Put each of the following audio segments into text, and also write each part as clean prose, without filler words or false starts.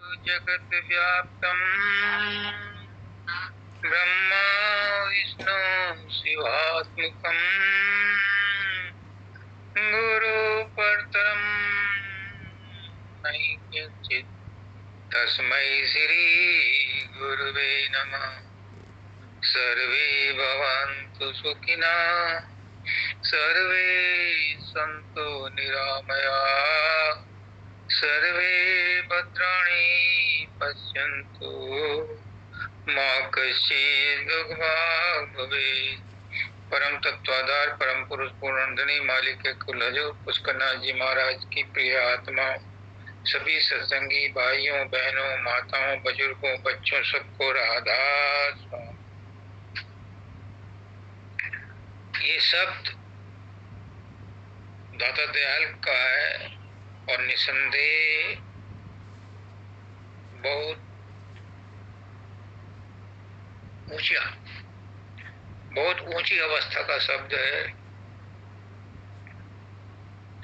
जगत व्याप्तम् ब्रह्मा विष्णु शिवात्मकम् गुरु परतरम् नहि किंचित् तस्मै श्री गुरुवे नमः। सर्वे भवन्तु सुखिनः सर्वे सन्तु निरामयाः सर्वे भद्राणि पश्यन्तु मा कश्चित् दुःखभाग् भवेत्। परम तत्वाधार परम पुरुष पूर्णधनी मालिक कुलजो पुष्करनाथ जी महाराज की प्रिय आत्मा, सभी सत्संगी भाइयों बहनों माताओं बुजुर्गों बच्चों सबको राधा स्वामी। ये शब्द दाता दयाल का है और निसंदेह बहुत ऊंची अवस्था का शब्द है।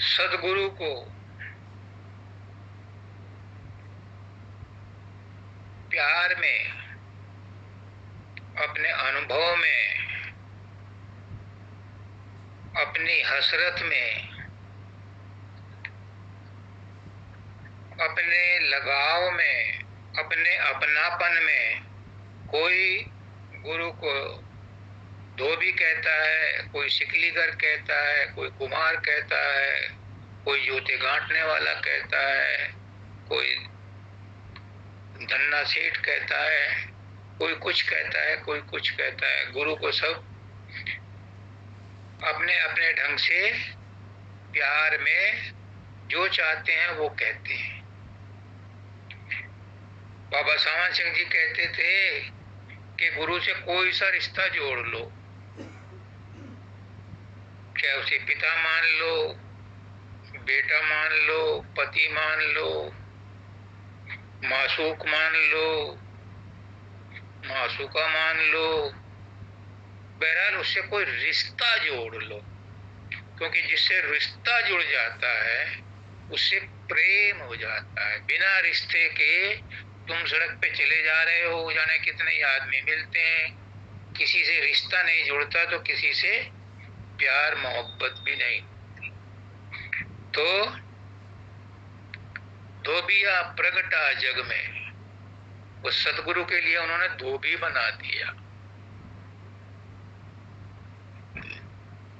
सदगुरु को प्यार में, अपने अनुभव में, अपनी हसरत में, अपने लगाव में, अपने अपनापन में कोई गुरु को धोबी कहता है, कोई शिकलीगर कहता है, कोई कुम्हार कहता है, कोई जूते गांठने वाला कहता है, कोई धन्ना सेठ कहता है, कोई कुछ कहता है, कोई कुछ कहता है। गुरु को सब अपने अपने ढंग से प्यार में जो चाहते हैं वो कहते हैं। बाबा सावन सिंह जी कहते थे कि गुरु से कोई सा रिश्ता जोड़ लो, क्या उसे पिता मान लो, बेटा मान लो, पति मान लो, मासूक मान लो, मासूका मान लो, बहरहाल उससे कोई रिश्ता जोड़ लो, क्योंकि जिससे रिश्ता जुड़ जाता है उससे प्रेम हो जाता है। बिना रिश्ते के तुम सड़क पे चले जा रहे हो, जाने कितने ही आदमी मिलते हैं, किसी से रिश्ता नहीं जुड़ता तो किसी से प्यार मोहब्बत भी नहीं। तो धोबिया प्रगटा जग में, वो सतगुरु के लिए उन्होंने धोबी बना दिया।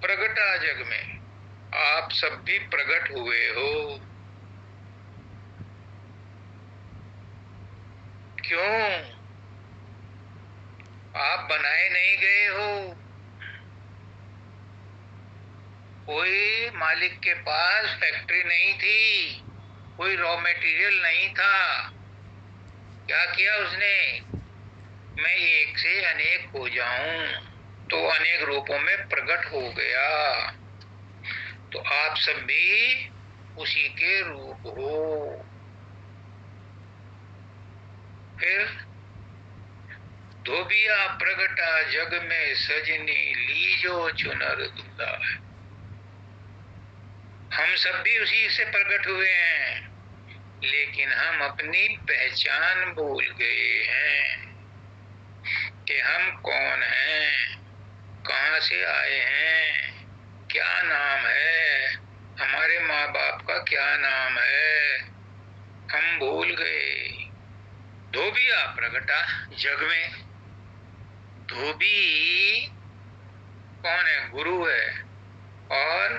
प्रगटा जग में आप सब भी प्रकट हुए हो। क्यों? आप बनाए नहीं गए हो। कोई मालिक के पास फैक्ट्री नहीं थी, कोई रॉ मटेरियल नहीं था। क्या किया उसने? मैं एक से अनेक हो जाऊं, तो अनेक रूपों में प्रकट हो गया। तो आप सब भी उसी के रूप हो। फिर धोबिया प्रगटा जग में सजनी लीजो चुनर दूल्हा। हम सब भी उसी से प्रकट हुए हैं, लेकिन हम अपनी पहचान भूल गए हैं कि हम कौन हैं, कहां से आए हैं, क्या नाम है, हमारे माँ बाप का क्या नाम है, हम भूल गए। धोबिया प्रगटा जग में। धोबी कौन है? गुरु है। और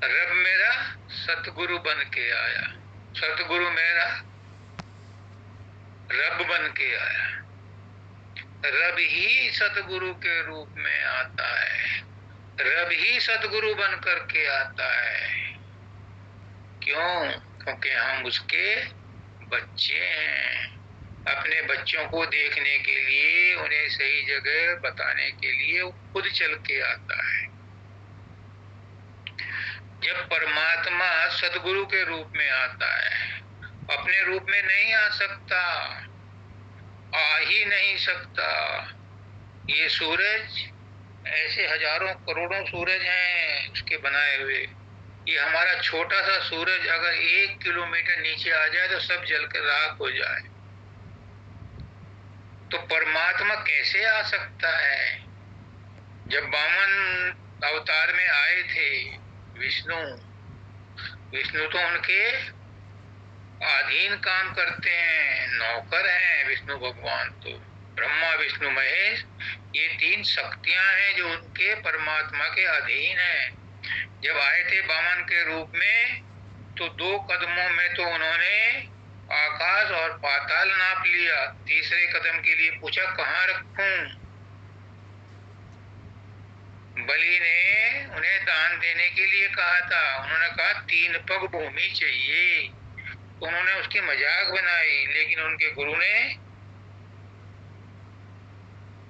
रब मेरा सतगुरु बन के आया, सतगुरु मेरा रब बन के आया। रब ही सतगुरु के रूप में आता है, रब ही सतगुरु बन करके आता है। क्यों? क्योंकि हम उसके बच्चे हैं। अपने बच्चों को देखने के लिए, उन्हें सही जगह बताने के लिए वो खुद चल के आता है। जब परमात्मा सतगुरु के रूप में आता है, अपने रूप में नहीं आ सकता, आ ही नहीं सकता। ये सूरज, ऐसे हजारों करोड़ों सूरज हैं उसके बनाए हुए, ये हमारा छोटा सा सूरज अगर 1 किलोमीटर नीचे आ जाए तो सब जलकर राख हो जाए। तो परमात्मा कैसे आ सकता है? जब वामन अवतार में आए थे विष्णु, विष्णु तो उनके अधीन काम करते हैं, नौकर हैं विष्णु भगवान। तो ब्रह्मा विष्णु महेश ये 3 शक्तियां हैं जो उनके परमात्मा के अधीन हैं। जब आए थे वामन के रूप में तो 2 कदमों में तो उन्होंने आकाश और पाताल नाप लिया। तीसरे कदम के लिए पूछा कहाँ रखूं? बलि ने उन्हें दान देने के लिए कहा था। उन्होंने कहा 3 पग भूमि चाहिए। तो उन्होंने उसकी मजाक बनाई, लेकिन उनके गुरु ने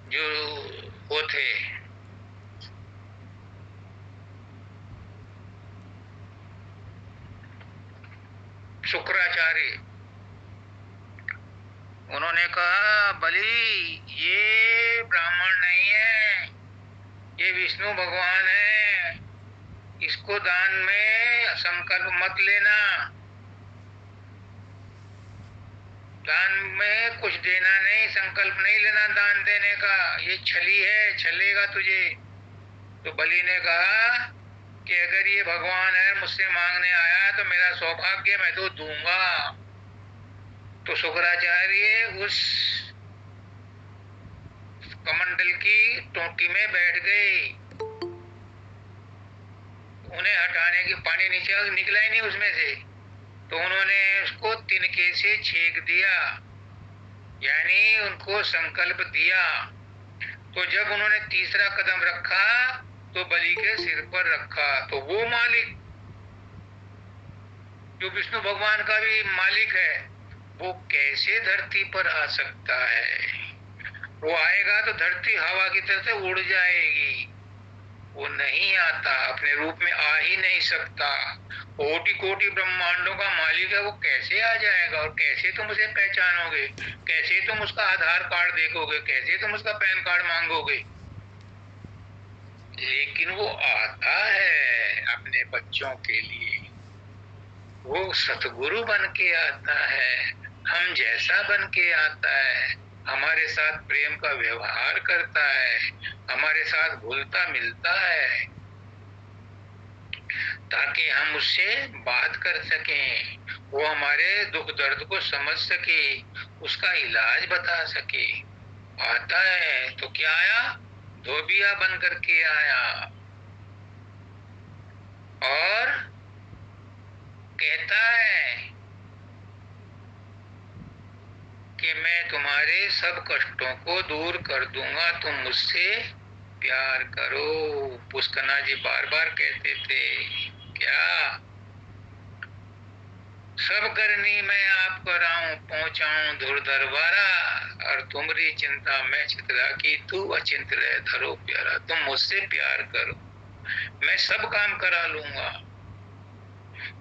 जो वो थे शुक्राचार्य, उन्होंने कहा बलि ये ब्राह्मण नहीं है, ये विष्णु भगवान है, इसको दान में संकल्प मत लेना, दान में कुछ देना नहीं, संकल्प नहीं लेना दान देने का, ये छली है, छलेगा तुझे। तो बलि ने कहा कि अगर ये भगवान है मुझसे मांगने आया तो मेरा सौभाग्य, मैं तो दूंगा। तो शुक्राचार्य उस कमंडल की टोटी में बैठ गए। उन्हें हटाने की, पानी नीचे निकला ही नहीं उसमें से, तो उन्होंने उसको तिनके से छेक दिया, यानी उनको संकल्प दिया। तो जब उन्होंने तीसरा कदम रखा तो बलि के सिर पर रखा। तो वो मालिक जो विष्णु भगवान का भी मालिक है, वो कैसे धरती पर आ सकता है? वो आएगा तो धरती हवा की तरह से उड़ जाएगी। वो नहीं आता, अपने रूप में आ ही नहीं सकता। कोटि कोटि ब्रह्मांडों का मालिक है, वो कैसे आ जाएगा? और कैसे तुम उसे पहचानोगे? कैसे तुम उसका आधार कार्ड देखोगे? कैसे तुम उसका पैन कार्ड मांगोगे? लेकिन वो आता है अपने बच्चों के लिए। वो सतगुरु बन के आता है, हम जैसा बन के आता है, हमारे साथ प्रेम का व्यवहार करता है, हमारे साथ घुलता मिलता है, ताकि हम उससे बात कर सकें, वो हमारे दुख दर्द को समझ सके, उसका इलाज बता सके। आता है तो क्या आया? धोबिया बन करके आया और कहता है कि मैं तुम्हारे सब कष्टों को दूर कर दूंगा, तुम मुझसे प्यार करो। पुष्कना जी बार बार कहते थे क्या? सब करनी मैं आप कराऊं, पहुंचाऊं धुर दरबारा, और तुम्हारी चिंता मैं चितरा की, तू अचिंत रह धरो प्यारा। तुम मुझसे प्यार करो, मैं सब काम करा लूंगा,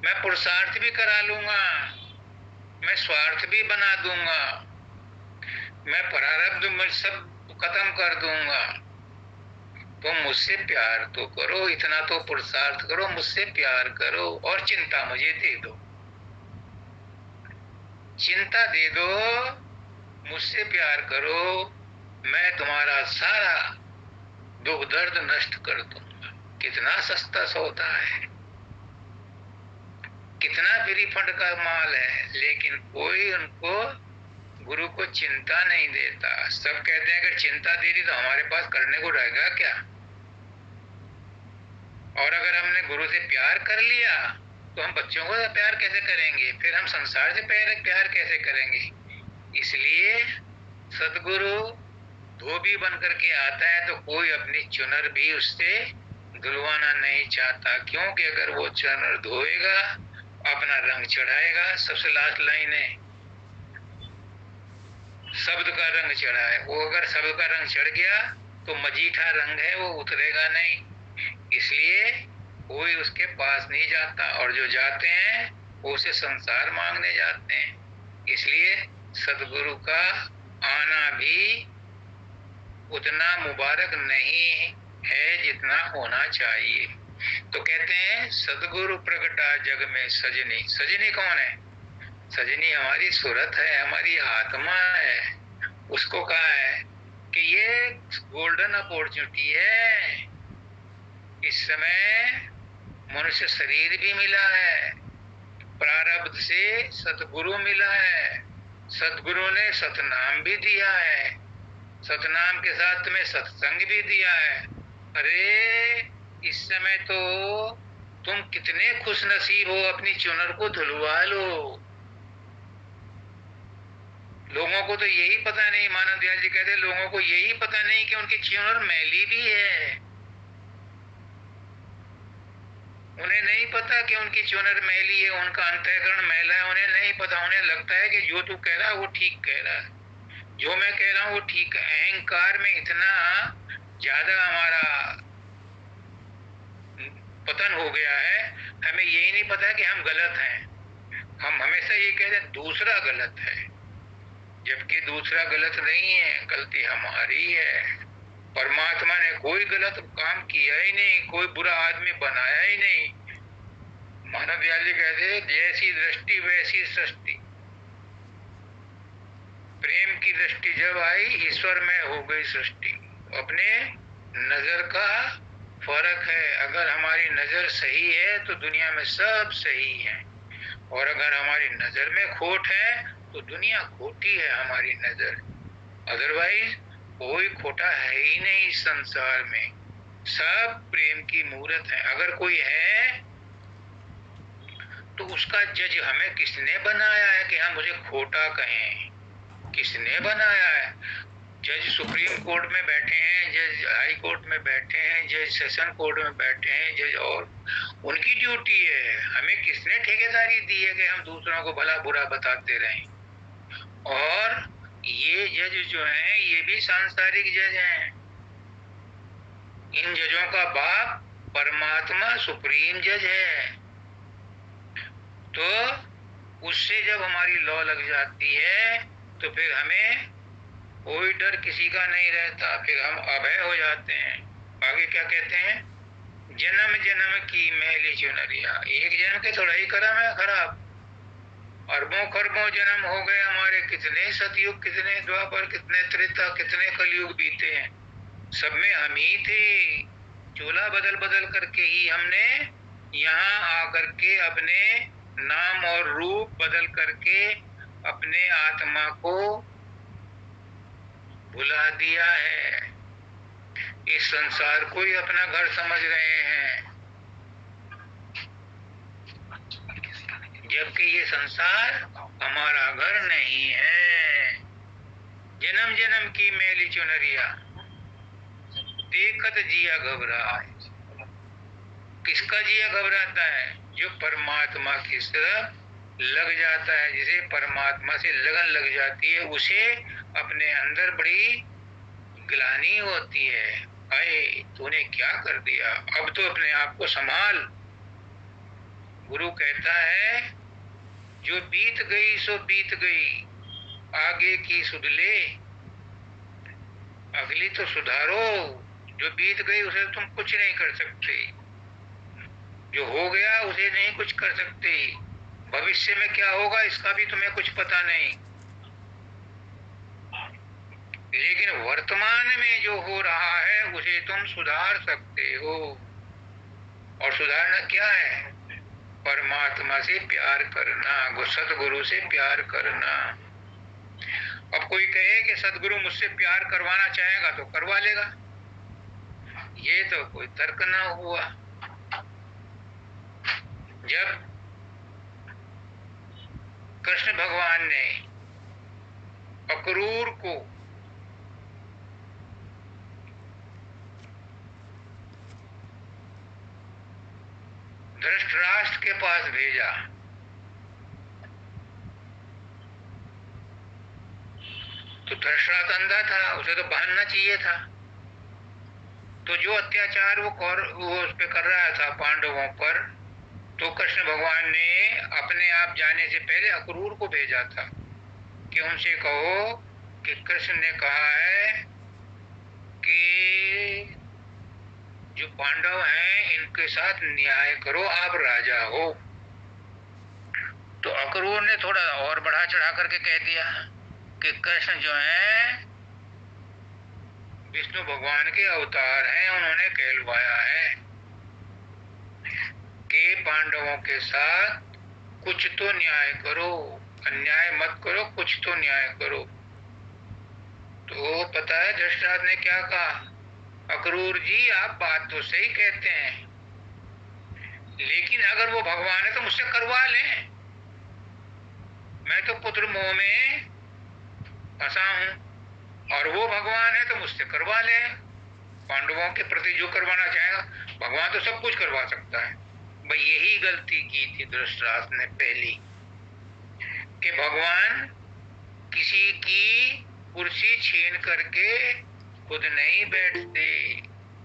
मैं पुरुषार्थ भी करा लूंगा, मैं स्वार्थ भी बना दूंगा, मैं प्रारब्ध में सब खत्म कर दूंगा। तुम मुझसे प्यार तो करो, इतना तो पुरुषार्थ करो, मुझसे प्यार करो और चिंता मुझे दे दो, चिंता दे दो, मुझसे प्यार करो, मैं तुम्हारा सारा दुख दर्द नष्ट कर दूंगा। कितना सस्ता सौदा है, कितना फ्री फंड का माल है, लेकिन कोई उनको गुरु को चिंता नहीं देता। सब कहते हैं अगर चिंता दे दी तो हमारे पास करने को रहेगा क्या? और अगर हमने गुरु से प्यार कर लिया तो हम बच्चों को प्यार कैसे करेंगे? फिर हम संसार से प्यार कैसे करेंगे? इसलिए सदगुरु धोबी बन करके आता है तो कोई अपनी चुनर भी उससे धुलवाना नहीं चाहता, क्योंकि अगर वो चुनर धोएगा अपना रंग चढ़ाएगा। सबसे लास्ट लाइन है, शब्द का रंग चढ़ा है। वो अगर शब्द का रंग चढ़ गया तो मजीठा रंग है, वो उतरेगा नहीं। इसलिए कोई उसके पास नहीं जाता, और जो जाते हैं वो उसे संसार मांगने जाते हैं। इसलिए सदगुरु का आना भी उतना मुबारक नहीं है जितना होना चाहिए। तो कहते हैं सदगुरु प्रगटा जग में सजनी। सजनी कौन है? सजनी हमारी सूरत है, हमारी आत्मा है। उसको कहा है कि ये गोल्डन अपॉर्चुनिटी है, इस समय मनुष्य शरीर भी मिला है, प्रारब्ध से सतगुरु मिला है, सतगुरु ने सतनाम भी दिया है, सतनाम के साथ तुम्हें सत्संग भी दिया है। अरे इस समय तो तुम कितने खुश नसीब हो, अपनी चुनर को धुलवा लो। लोगों को तो यही पता नहीं, मानव दयाल जी कहते लोगों को यही पता नहीं कि उनकी चुनर मैली भी है। उन्हें नहीं पता कि उनकी चुनर मैली है, उनका अंतःकरण मैला है, उन्हें नहीं पता। उन्हें लगता है कि जो तू कह रहा है वो ठीक कह रहा है, जो मैं कह रहा हूं वो ठीक है। अहंकार में इतना ज्यादा हमारा पतन हो गया है, हमें यही नहीं पता कि हम गलत हैं। हम हमेशा ये कहते हैं दूसरा गलत है, जबकि दूसरा गलत नहीं है, गलती हमारी है। परमात्मा ने कोई गलत काम किया ही नहीं, कोई बुरा आदमी बनाया ही नहीं। मानव दयाल जी कहते जैसी दृष्टि वैसी सृष्टि। प्रेम की दृष्टि जब आई, ईश्वर में हो गई सृष्टि। अपने नजर का फर्क है। अगर हमारी नजर सही है तो दुनिया में सब सही है, और अगर हमारी नजर में खोट है तो दुनिया खोटी है हमारी नजर। अदरवाइज कोई खोटा है ही नहीं इस संसार में, सब प्रेम की मूरत है। अगर कोई है तो उसका जज हमें किसने बनाया है कि हम उसे खोटा कहें? किसने बनाया है? जज सुप्रीम कोर्ट में बैठे हैं, जज हाई कोर्ट में बैठे हैं, जज सेशन कोर्ट में बैठे हैं, जज, और उनकी ड्यूटी है। हमें किसने ठेकेदारी दी है कि हम दूसरों को भला बुरा बताते रहें? और ये जज जो हैं ये भी सांसारिक जज हैं। इन जजों का बाप परमात्मा सुप्रीम जज है। तो उससे जब हमारी लौ लग जाती है तो फिर हमें कोई डर किसी का नहीं रहता, फिर हम अभय हो जाते हैं। आगे क्या कहते हैं? जन्म जन्म की मैली चुनरिया। एक जन्म के थोड़ा ही कर्म है खराब, अरबों खरबों जन्म हो गए हमारे, कितने सतयुग, कितने द्वापर, कितने त्रेता, कितने कलयुग बीते हैं, सब में हम ही थे। चोला बदल बदल करके ही हमने यहाँ आकर के अपने नाम और रूप बदल करके अपने आत्मा को भुला दिया है। इस संसार को ही अपना घर समझ रहे हैं, जबकि ये संसार हमारा घर नहीं है। जन्म जन्म की मैली चुनरिया देखत जिया घबराए। किसका जिया घबराता है? जो परमात्मा की तरफ लग जाता है, जिसे परमात्मा से लगन लग जाती है, उसे अपने अंदर बड़ी ग्लानि होती है। अरे तूने क्या कर दिया, अब तो अपने आप को संभाल। गुरु कहता है जो बीत गई सो बीत गई, आगे की सुध ले, अगली तो सुधारो। जो बीत गई उसे तुम कुछ नहीं कर सकते, जो हो गया उसे नहीं कुछ कर सकते। भविष्य में क्या होगा इसका भी तुम्हें कुछ पता नहीं, लेकिन वर्तमान में जो हो रहा है उसे तुम सुधार सकते हो। और सुधारना क्या है? परमात्मा से प्यार करना, सतगुरु से प्यार करना। अब कोई कहे कि सतगुरु मुझसे प्यार करवाना चाहेगा तो करवा लेगा, ये तो कोई तर्क ना हुआ। जब कृष्ण भगवान ने अक्रूर को धृतराष्ट्र के पास भेजा तो धृतराष्ट्र अंधा था, उसे तो बहनना चाहिए था। तो जो अत्याचार वो उस पे कर रहा था पांडवों पर, तो कृष्ण भगवान ने अपने आप जाने से पहले अक्रूर को भेजा था कि उनसे कहो कि कृष्ण ने कहा है कि जो पांडव हैं इनके साथ न्याय करो, आप राजा हो। तो अक्रूर ने थोड़ा और बढ़ा चढ़ा करके कह दिया कि कृष्ण जो है विष्णु भगवान के अवतार हैं, उन्होंने कहलवाया है कि पांडवों के साथ कुछ तो न्याय करो, अन्याय मत करो, कुछ तो न्याय करो। तो पता है धृतराष्ट्र ने क्या कहा? अक्रूर जी, आप बात तो सही कहते हैं, लेकिन अगर वो भगवान है तो मुझसे करवा लें। मैं तो पुत्र मोह में फंसा हूं और वो भगवान है तो मुझसे करवा लें। पांडवों के प्रति जो करवाना चाहेगा, भगवान तो सब कुछ करवा सकता है। भाई यही गलती की थी धृतराष्ट्र ने पहली, कि भगवान किसी की कुर्सी छीन करके खुद नहीं बैठते।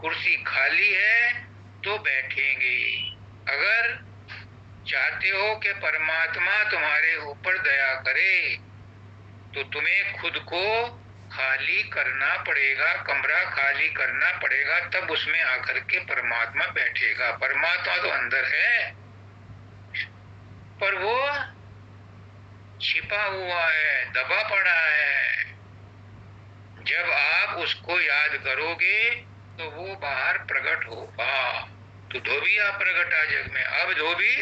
कुर्सी खाली है तो बैठेंगे। अगर चाहते हो कि परमात्मा तुम्हारे ऊपर दया करे तो तुम्हें खुद को खाली करना पड़ेगा, कमरा खाली करना पड़ेगा, तब उसमें आकर के परमात्मा बैठेगा। परमात्मा तो अंदर है, पर वो छिपा हुआ है, दबा पड़ा है। जब आप उसको याद करोगे तो वो बाहर प्रकट होगा। तो धोबिया प्रगटा जग में, अब धोबी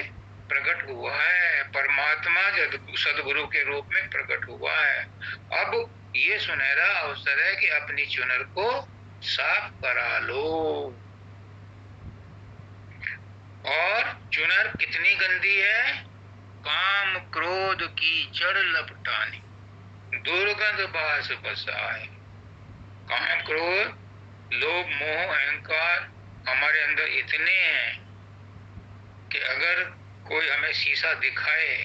प्रकट हुआ है, परमात्मा सदगुरु के रूप में प्रकट हुआ है। अब ये सुनहरा अवसर है कि अपनी चुनर को साफ करा लो। और चुनर कितनी गंदी है? काम क्रोध की जड़ लपटानी, दुर्गंध बास बसाए। काम क्रोध लोभ मोह अहंकार हमारे अंदर इतने हैं कि अगर कोई हमें शीशा दिखाए,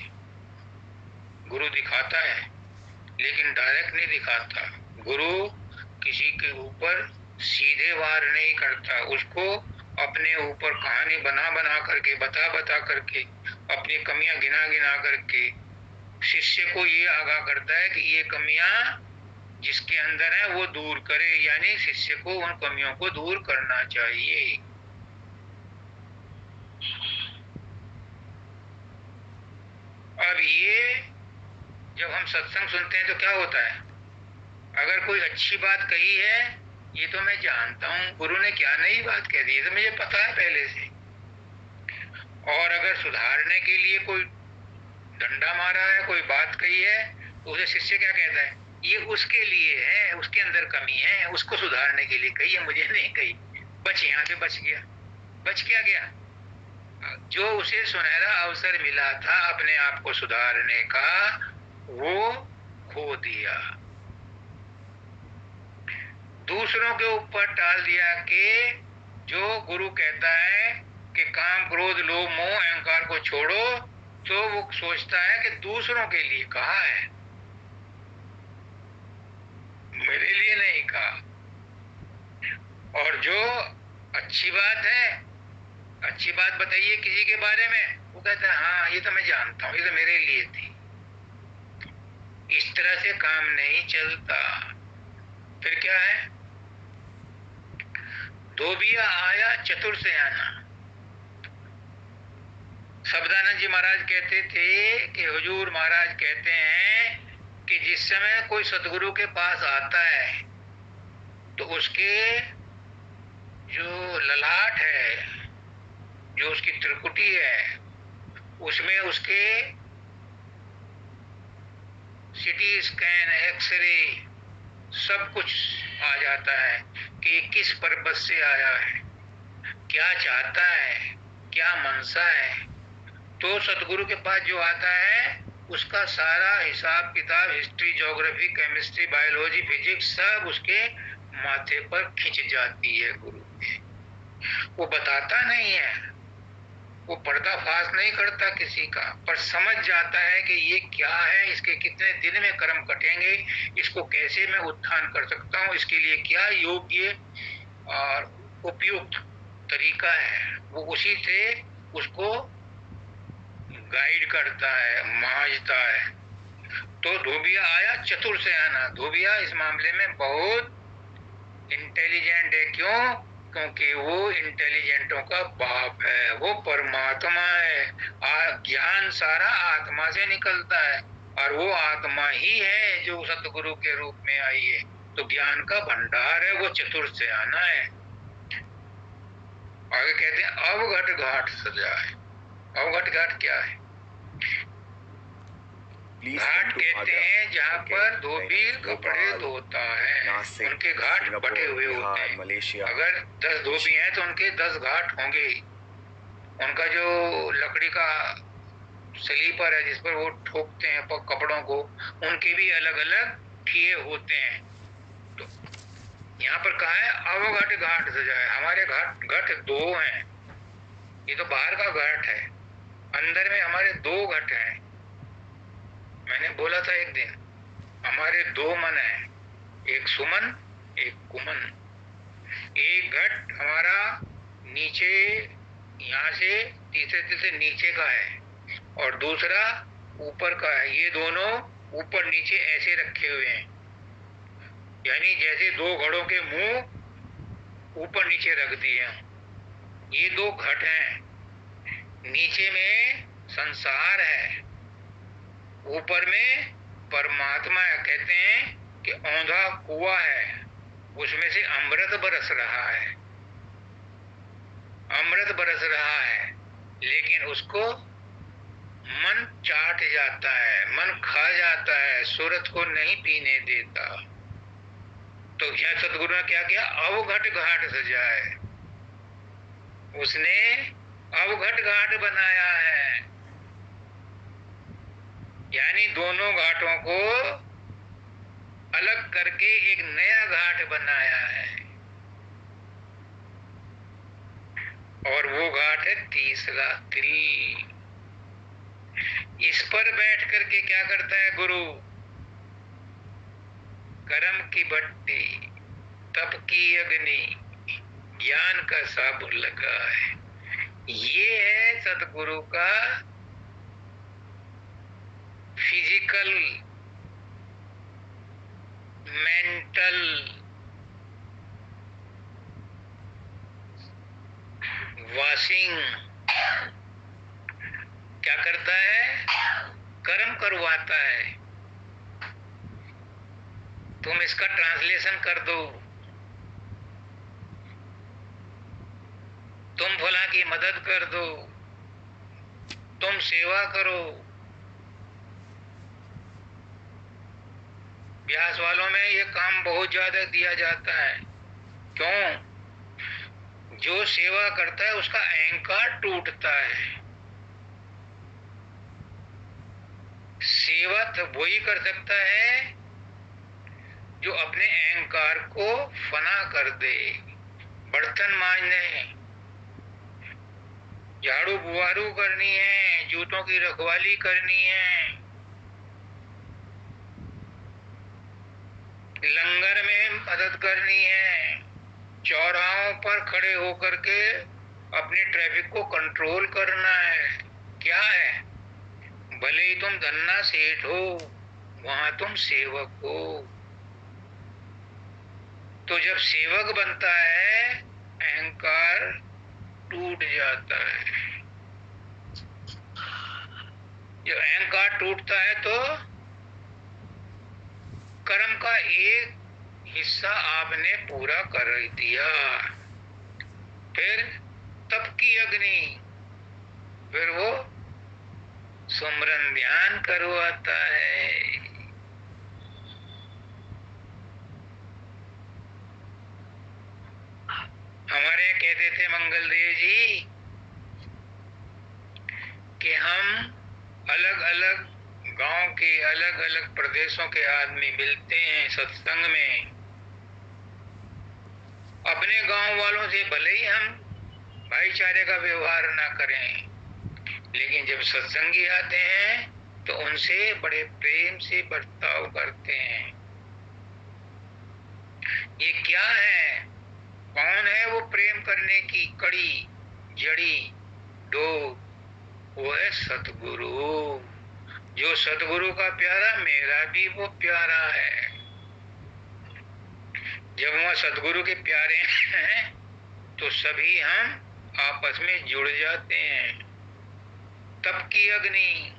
गुरु दिखाता है लेकिन डायरेक्ट नहीं दिखाता। गुरु किसी के ऊपर सीधे वार नहीं करता, उसको अपने ऊपर कहानी बना बना करके, बता बता करके, अपनी कमियां गिना गिना करके शिष्य को ये आगाह करता है कि ये कमियां जिसके अंदर है वो दूर करे, यानी शिष्य को उन कमियों को दूर करना चाहिए। अब ये जब हम सत्संग सुनते हैं तो क्या होता है? अगर कोई अच्छी बात कही है, ये तो मैं जानता हूं गुरु ने क्या नई बात कह दी, तो मुझे पता है पहले से। और अगर सुधारने के लिए कोई डंडा मारा है, कोई बात कही है, तो उसे शिष्य क्या कहता है? ये उसके लिए है, उसके अंदर कमी है, उसको सुधारने के लिए कही है, मुझे नहीं कही। बच यहाँ पे बच गया। बच क्या गया? जो उसे सुनहरा अवसर मिला था अपने आप को सुधारने का, वो खो दिया। दूसरों के ऊपर टाल दिया कि जो गुरु कहता है कि काम क्रोध लोभ मोह अहंकार को छोड़ो, तो वो सोचता है कि दूसरों के लिए कहा है, मेरे लिए नहीं कहा। और जो अच्छी बात है, अच्छी बात बताइए किसी के बारे में, वो कहता है हाँ ये तो मैं जानता हूं, ये तो मेरे लिए थी। इस तरह से काम नहीं चलता। फिर क्या है? धोबिया आया चतुर से आना। शब्दानंद जी महाराज कहते थे कि हुजूर महाराज कहते हैं कि जिस समय कोई सतगुरु के पास आता है तो उसके जो ललाट है, जो उसकी त्रिकुटी है, उसमें उसके सिटी स्कैन, एक्सरे, सब कुछ आ जाता है कि किस पर्पस से आया है, क्या चाहता है, क्या मनसा है। तो सतगुरु के पास जो आता है उसका सारा हिसाब किताब, history, geography, chemistry, biology, physics, सब उसके माथे पर खिंच जाती है गुरु के। वो बताता नहीं है, वो पर्दाफाश नहीं करता किसी का, पर समझ जाता है कि ये क्या है, इसके कितने दिन में कर्म कटेंगे, इसको कैसे मैं उत्थान कर सकता हूँ, इसके लिए क्या योग्य और उपयुक्त तरीका है, वो उसी से उसको गाइड करता है, मांझता है। तो धोबिया आया चतुर से आना। धोबिया इस मामले में बहुत इंटेलिजेंट है। क्यों? क्योंकि वो इंटेलिजेंटों का बाप है, वो परमात्मा है। ज्ञान सारा आत्मा से निकलता है और वो आत्मा ही है जो सतगुरु के रूप में आई है। तो ज्ञान का भंडार है, वो चतुर्थ से आना है। आगे कहते हैं अवघट घाट सजाए। अवघट घाट क्या है? घाट कहते हैं जहाँ पर धोबी कपड़े धोता है, उनके घाट बटे हुए होते हैं। मलेशिया। अगर 10 धोबी हैं तो उनके 10 घाट होंगे। उनका जो लकड़ी का स्लीपर है जिस पर वो ठोकते हैं कपड़ों को, उनके भी अलग अलग ठिये होते हैं। तो यहाँ पर कहा है अवघट घाट सजाए। हमारे घट 2 हैं। ये तो बाहर का घाट है, अंदर में हमारे 2 घट हैं। मैंने बोला था एक दिन हमारे 2 मन हैं, एक सुमन एक कुमन। एक घट हमारा नीचे, यहाँ से तीसरे नीचे का है और दूसरा ऊपर का है। ये दोनों ऊपर नीचे ऐसे रखे हुए हैं, यानी जैसे 2 घड़ों के मुंह ऊपर नीचे रख दिए हैं। ये 2 घट हैं। नीचे में संसार है, ऊपर में परमात्मा है। कहते हैं कि औंधा कुआं है, उसमें से अमृत बरस रहा है। अमृत बरस रहा है, लेकिन उसको मन चाट जाता है, मन खा जाता है, सूरत को नहीं पीने देता। तो यह सतगुरु ने क्या किया? अवघट घाट सजाए। उसने अवघट घाट बनाया है, यानी दोनों घाटों को अलग करके एक नया घाट बनाया है। और वो घाट है तीसरा तिल। इस पर बैठ करके क्या करता है गुरु? कर्म की भट्टी, तप की अग्नि, ज्ञान का साबुन लगा है। ये है सतगुरु का फिजिकल, मेंटल, वॉशिंग। क्या करता है? कर्म करवाता है। तुम इसका ट्रांसलेशन कर दो। तुम फला की मदद कर दो, तुम सेवा करो। व्यास वालों में ये काम बहुत ज्यादा दिया जाता है। क्यों? जो सेवा करता है उसका अहंकार टूटता है। सेवा तो वही कर सकता है जो अपने अहंकार को फना कर दे। बर्तन मांजने, झाड़ू बुआरू करनी है, जूतों की रखवाली करनी है, लंगर में मदद करनी है, चौराहों पर खड़े होकर के अपने ट्रैफिक को कंट्रोल करना है। क्या है? भले ही तुम धन्ना सेठ हो, वहां तुम सेवक हो। तो जब सेवक बनता है अहंकार टूट जाता है। जब अहंकार टूटता है तो कर्म का एक हिस्सा आपने पूरा कर दिया। फिर तप की अग्नि, फिर वो सुमरन ध्यान करवाता है। हमारे यहाँ कहते थे मंगल देव जी कि हम अलग अलग गांव के, अलग अलग प्रदेशों के आदमी मिलते हैं सत्संग में। अपने गांव वालों से भले ही हम भाईचारे का व्यवहार ना करें, लेकिन जब सत्संगी आते हैं तो उनसे बड़े प्रेम से बर्ताव करते हैं। ये क्या है? कौन है वो प्रेम करने की कड़ी, जड़ी, डोर? वो है सतगुरु। जो सतगुरु का प्यारा, मेरा भी वो प्यारा है। जब वह सतगुरु के प्यारे हैं तो सभी हम आपस में जुड़ जाते हैं। तप की अग्नि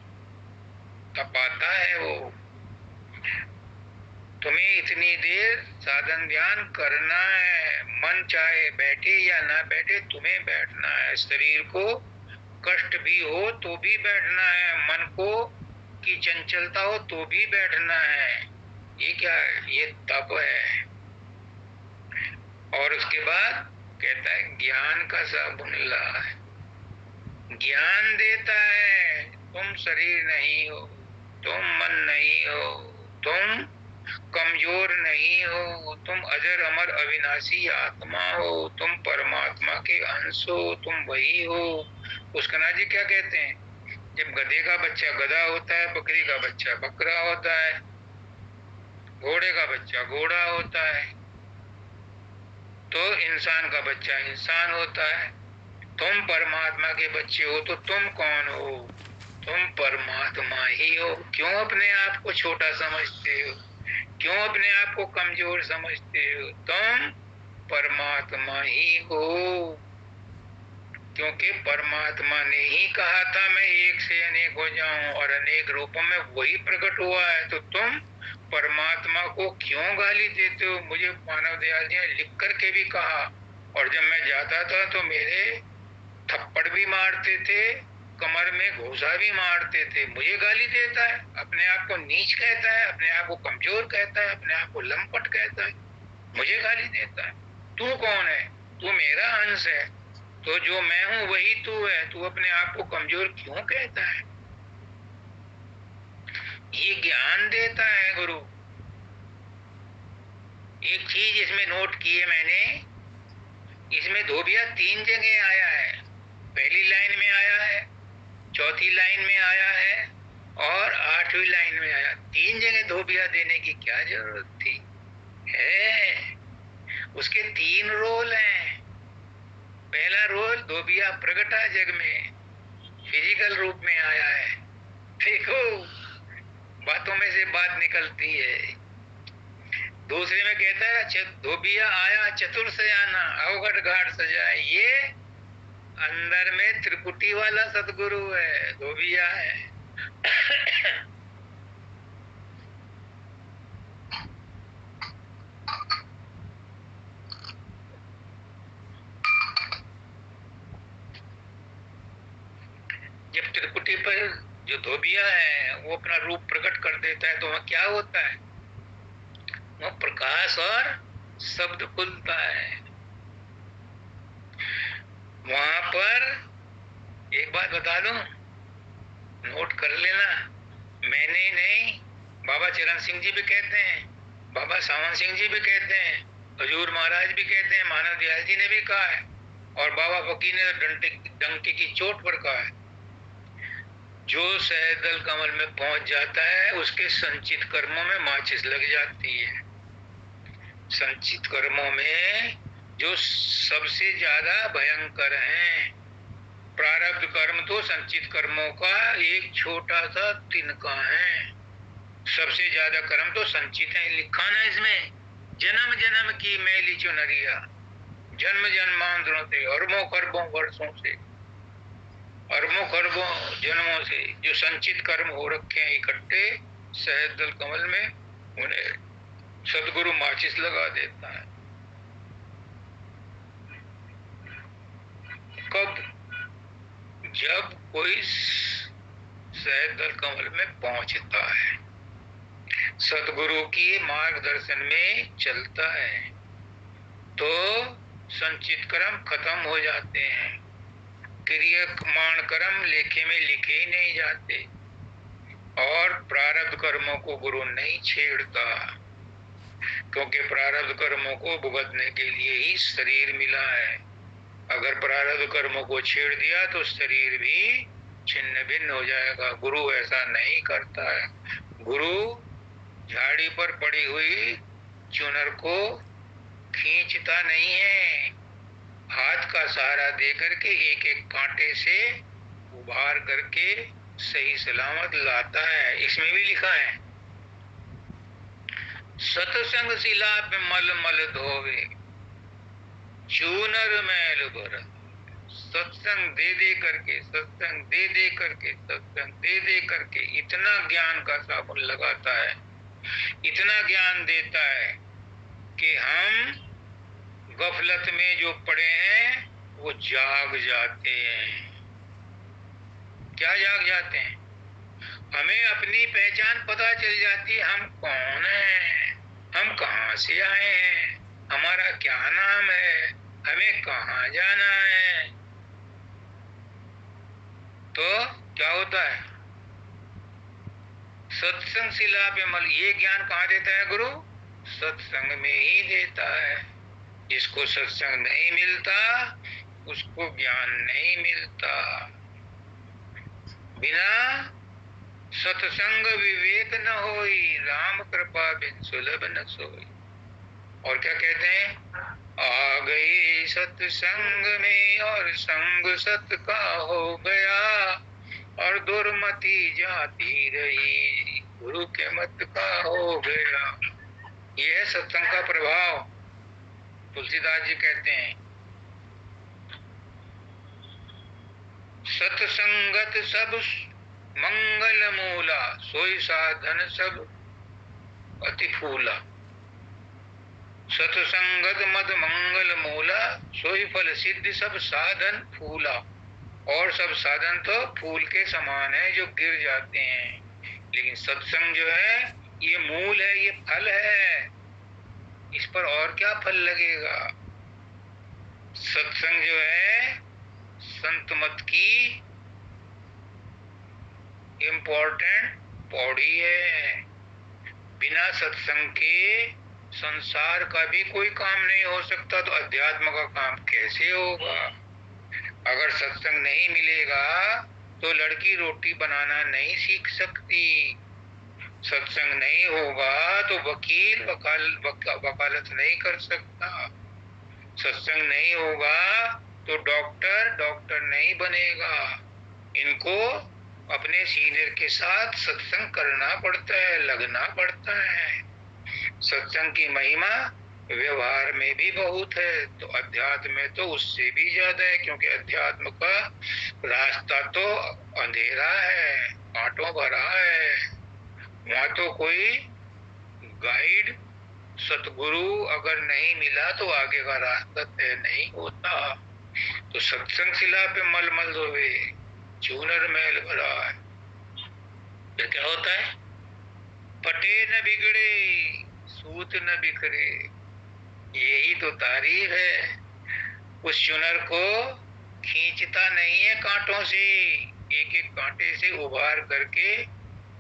तपाता है वो। तुम्हें इतनी देर साधन ध्यान करना है, मन चाहे बैठे या ना बैठे, तुम्हें बैठना है। शरीर को कष्ट भी हो तो भी बैठना है, मन को की चंचलता हो तो भी बैठना है। ये क्या है? ये तप है। और उसके बाद कहता है ज्ञान का सा बुनला है, ज्ञान देता है। तुम शरीर नहीं हो, तुम मन नहीं हो, तुम कमजोर नहीं हो, तुम अजर अमर अविनाशी आत्मा हो, तुम परमात्मा के अंश हो, तुम वही हो। उसका जी क्या कहते हैं, जब गधे का बच्चा गधा होता है, बकरी का बच्चा बकरा होता है, घोड़े का बच्चा घोड़ा होता है, तो इंसान का बच्चा इंसान होता है। तुम परमात्मा के बच्चे हो तो तुम कौन हो? तुम परमात्मा ही हो। क्यों अपने आप को छोटा समझते हो? क्यों अपने आप को कमजोर समझते हो? तुम परमात्मा ही हो। क्योंकि परमात्मा ने ही कहा था मैं एक से अनेक हो जाऊं, और अनेक रूपों में वही प्रकट हुआ है। तो तुम परमात्मा को क्यों गाली देते हो? मुझे मानव दयाल जी ने लिख करके भी कहा, और जब मैं जाता था तो मेरे थप्पड़ भी मारते थे, कमर में घूसा भी मारते थे। मुझे गाली देता है, अपने आप को नीच कहता है, अपने आप को कमजोर कहता है, अपने आप को लंपट कहता है, मुझे गाली देता है। तू कौन है? तू मेरा अंश है, तो जो मैं हूं वही तू है, तू अपने आप को कमजोर क्यों कहता है? ये ज्ञान देता है गुरु। एक चीज इसमें नोट की है मैंने, इसमें धोबिया 3 जगह आया है। पहली लाइन में आया है, चौथी लाइन में आया है, और 8वीं लाइन में आया। 3 जगह धोबिया देने की क्या जरूरत थी? है उसके 3 रोल हैं। पहला रोल, धोबिया प्रगटा जग में फिजिकल रूप में आया है। देखो बातों में से बात निकलती है। दूसरे में कहता है धोबिया आया चतुर सयाना, अवघट घाट सजाए। ये अंदर में त्रिपुटी वाला सदगुरु है, धोबिया है। जब त्रिपुटी पर जो धोबिया है वो अपना रूप प्रकट कर देता है तो वह क्या होता है? वो प्रकाश और शब्द खुलता है। वहां पर एक बात बता दूं, नोट कर लेना, मैंने नहीं, बाबा चरण सिंह जी भी कहते हैं, बाबा सावन सिंह जी भी कहते हैं, हजूर महाराज भी कहते हैं, मानव दयाल जी ने भी कहा है, और बाबा फकीर ने डंके की चोट पर कहा है, जो सहदल कमल में पहुंच जाता है उसके संचित कर्मों में माचिस लग जाती है। संचित कर्मों में जो सबसे ज्यादा भयंकर हैं, प्रारब्ध कर्म तो संचित कर्मों का एक छोटा सा तिनका है। सबसे ज्यादा कर्म तो संचित है। लिखा ना इसमें, जन्म जन्म की मैली चुनरिया, जन्म जन्मांतरों से, अरबों खरबों वर्षों से, अरबों खरबों जन्मों से जो संचित कर्म हो रखे हैं इकट्ठे सहदल कमल में, उन्हें सदगुरु माचिस लगा देता है। कब? जब कोई सहदल कमल में पहुंचता है, सदगुरु के मार्गदर्शन में चलता है, तो संचित कर्म खत्म हो जाते हैं। क्रियमाण कर्म लेखे में लिखे ही नहीं जाते, और प्रारब्ध कर्मों को गुरु नहीं छेड़ता, क्योंकि प्रारब्ध कर्मों को भुगतने के लिए ही शरीर मिला है। अगर प्रारब्ध कर्मों को छेड़ दिया तो शरीर भी छिन्न भिन्न हो जाएगा। गुरु ऐसा नहीं करता है। गुरु झाड़ी पर पड़ी हुई चुनर को खींचता नहीं है, हाथ का सहारा दे करके एक एक कांटे से उभार करके सही सलामत लाता है। इसमें भी लिखा है, सत्संग शिला पे मल मल धोवे, चूनर मैल भरत। सत्संग दे दे करके, सत्संग दे दे करके, सत्संग दे दे करके इतना ज्ञान का साबुन लगाता है, इतना ज्ञान देता है कि हम गफलत में जो पड़े हैं वो जाग जाते हैं। क्या जाग जाते हैं? हमें अपनी पहचान पता चल जाती है, हम कौन हैं, हम कहां से आए हैं, हमारा क्या नाम है, हमें कहां जाना है। तो क्या होता है? सत्संग शिला पे मल। ये ज्ञान कहाँ देता है गुरु? सत्संग में ही देता है। जिसको सत्संग नहीं मिलता उसको ज्ञान नहीं मिलता। बिना सत्संग विवेक न होई, राम कृपा बिन सुलभ न सोई। और क्या कहते हैं? आ गई सत्संग में और संग सत का हो गया, और दुर्मति जाती रही, गुरु के मत का हो गया। यह है सत्संग का प्रभाव। तुलसीदास जी कहते हैं, सत्संगत सब मंगल मूला, सोई साधन सब अति फूला। सत्संगत मद मंगल मूला, सोई फल सिद्धि सब साधन फूला। और सब साधन तो फूल के समान है जो गिर जाते हैं, लेकिन सत्संग जो है ये मूल है, ये फल है। इस पर और क्या फल लगेगा? सत्संग जो है संत मत की इम्पोर्टेंट पौड़ी है। बिना सत्संग के संसार का भी कोई काम नहीं हो सकता, तो अध्यात्म का काम कैसे होगा? अगर सत्संग नहीं मिलेगा तो लड़की रोटी बनाना नहीं सीख सकती। सत्संग नहीं होगा तो वकील वकालत नहीं कर सकता। सत्संग नहीं होगा तो डॉक्टर नहीं बनेगा। इनको अपने सीनियर के साथ सत्संग करना पड़ता है, लगना पड़ता है। सत्संग की महिमा व्यवहार में भी बहुत है, तो अध्यात्म में तो उससे भी ज्यादा है, क्योंकि अध्यात्म का रास्ता तो अंधेरा है, कांटों भरा है। वहां तो कोई गाइड सतगुरु अगर नहीं मिला तो आगे का रास्ता तय नहीं होता। तो सत्संग शिला पे मल मल धोवे, चूनर मैल भरा है। फिर क्या होता है? पटे न बिगड़े, सूत न बिखरे। यही तो तारीफ है। उस चुनर को खींचता नहीं है कांटों से, एक एक कांटे से उभार करके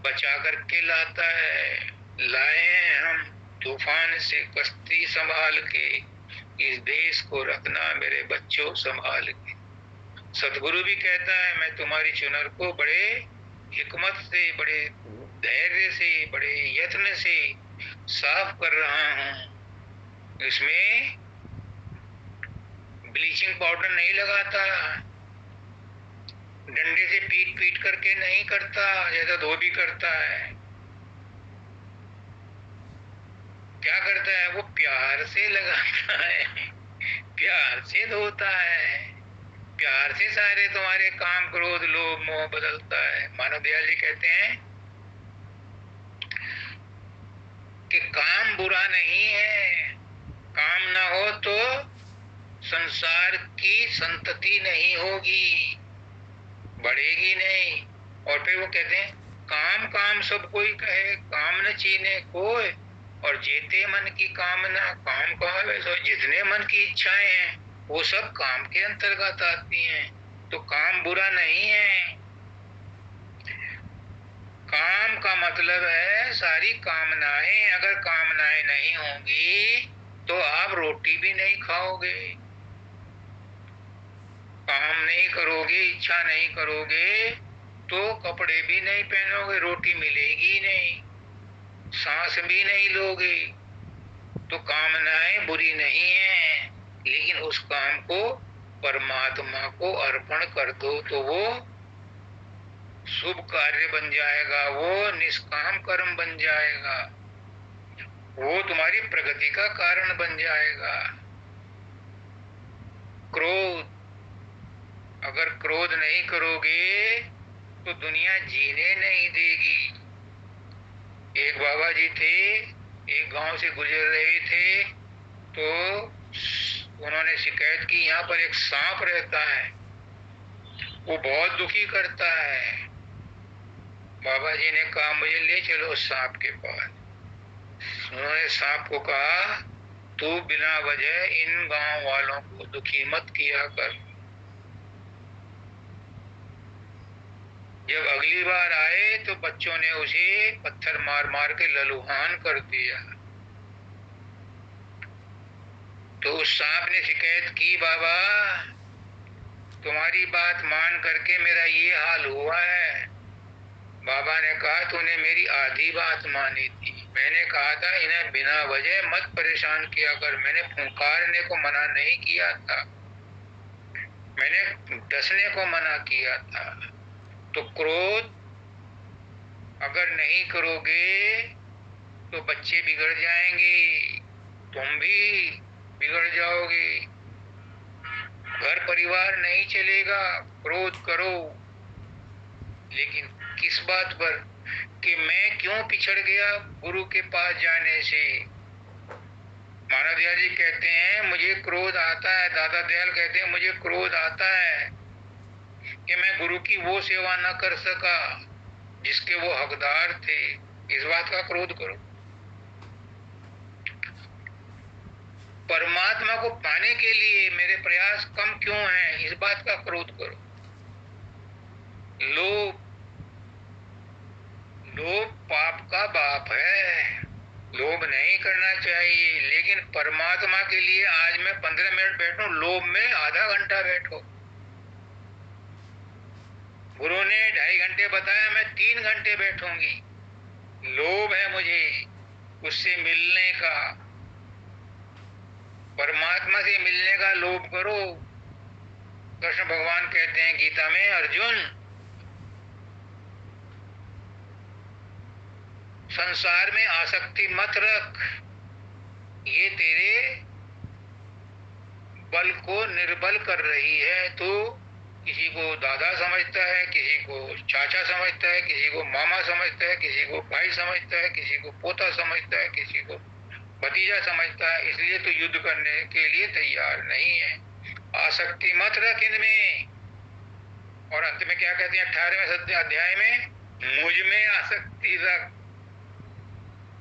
बचा करके लाता है। लाए हैं हम तूफान से कश्ती संभाल के, इस देश को रखना मेरे बच्चों संभाल के। सतगुरु भी कहता है, मैं तुम्हारी चुनर को बड़े हिकमत से, बड़े धैर्य से, बड़े यत्न से साफ कर रहा हूं। इसमें ब्लीचिंग पाउडर नहीं लगाता, डंडे से पीट पीट करके नहीं करता जैसा धोबी करता है। क्या करता है? वो प्यार से लगाता है, प्यार से धोता है, प्यार से सारे तुम्हारे काम क्रोध लोभ मोह बदलता है। मानव दयाल जी कहते हैं कि काम बुरा नहीं है, काम ना हो तो संसार की संतति नहीं होगी, बढ़ेगी नहीं। और फिर वो कहते हैं, काम काम सब कोई कहे, काम न चीने कोई, और जेते मन की कामना काम कहावे। तो जितने मन की इच्छाएं हैं वो सब काम के अंतर्गत आती हैं। तो काम बुरा नहीं है। काम का मतलब है सारी कामनाएं, अगर कामनाएं नहीं होंगी तो आप रोटी भी नहीं खाओगे। काम नहीं करोगे, इच्छा नहीं करोगे तो कपड़े भी नहीं पहनोगे, रोटी मिलेगी नहीं, सांस भी नहीं लोगे। तो कामनाएं बुरी नहीं है, लेकिन उस काम को परमात्मा को अर्पण कर दो तो वो शुभ कार्य बन जाएगा, वो निष्काम कर्म बन जाएगा, वो तुम्हारी प्रगति का कारण बन जाएगा। क्रोध, अगर क्रोध नहीं करोगे तो दुनिया जीने नहीं देगी। एक बाबा जी थे, एक गांव से गुजर रहे थे, तो उन्होंने शिकायत की यहाँ पर एक सांप रहता है, वो बहुत दुखी करता है। बाबा जी ने कहा मुझे ले चलो सांप के पास। उन्होंने सांप को कहा तू बिना वजह इन गांव वालों को दुखी मत किया कर। जब अगली बार आए तो बच्चों ने उसे पत्थर मार मार के ललुहान कर दिया। तो उस सांप ने शिकायत की, बाबा तुम्हारी बात मान करके मेरा ये हाल हुआ है। बाबा ने कहा तूने मेरी आधी बात मानी थी, मैंने कहा था इन्हें बिना वजह मत परेशान किया कर, मैंने फुंकारने को मना नहीं किया था, मैंने डसने को मना किया था। तो क्रोध अगर नहीं करोगे तो बच्चे बिगड़ जाएंगे, तुम भी बिगड़ जाओगे, घर परिवार नहीं चलेगा। क्रोध करो, लेकिन किस बात पर कि मैं क्यों पिछड़ गया गुरु के पास जाने से। मानव दयाल जी कहते हैं मुझे क्रोध आता है, दादा दयाल कहते हैं मुझे क्रोध आता है कि मैं गुरु की वो सेवा न कर सका जिसके वो हकदार थे। इस बात का क्रोध करो। परमात्मा को पाने के लिए मेरे प्रयास कम क्यों हैं, इस बात का क्रोध करो। लोभ, लोभ पाप का बाप है, लोभ नहीं करना चाहिए। लेकिन परमात्मा के लिए आज मैं 15 मिनट बैठूं, लोभ में आधा घंटा बैठो। गुरु ने 2.5 घंटे बताया, मैं 3 घंटे बैठूंगी। लोभ है मुझे उससे मिलने का, परमात्मा से मिलने का लोभ करो। कृष्ण भगवान कहते हैं गीता में, अर्जुन संसार में आसक्ति मत रख, ये तेरे बल को निर्बल कर रही है। तो किसी को दादा समझता है, किसी को चाचा समझता है, किसी को मामा समझता है, किसी को भाई समझता है, किसी को पोता समझता है, किसी को भतीजा समझता है, इसलिए तो युद्ध करने के लिए तैयार नहीं है। आसक्ति मत रख इनमें। और अंत में क्या कहते हैं 18वें अध्याय में, मुझ में आसक्ति रख,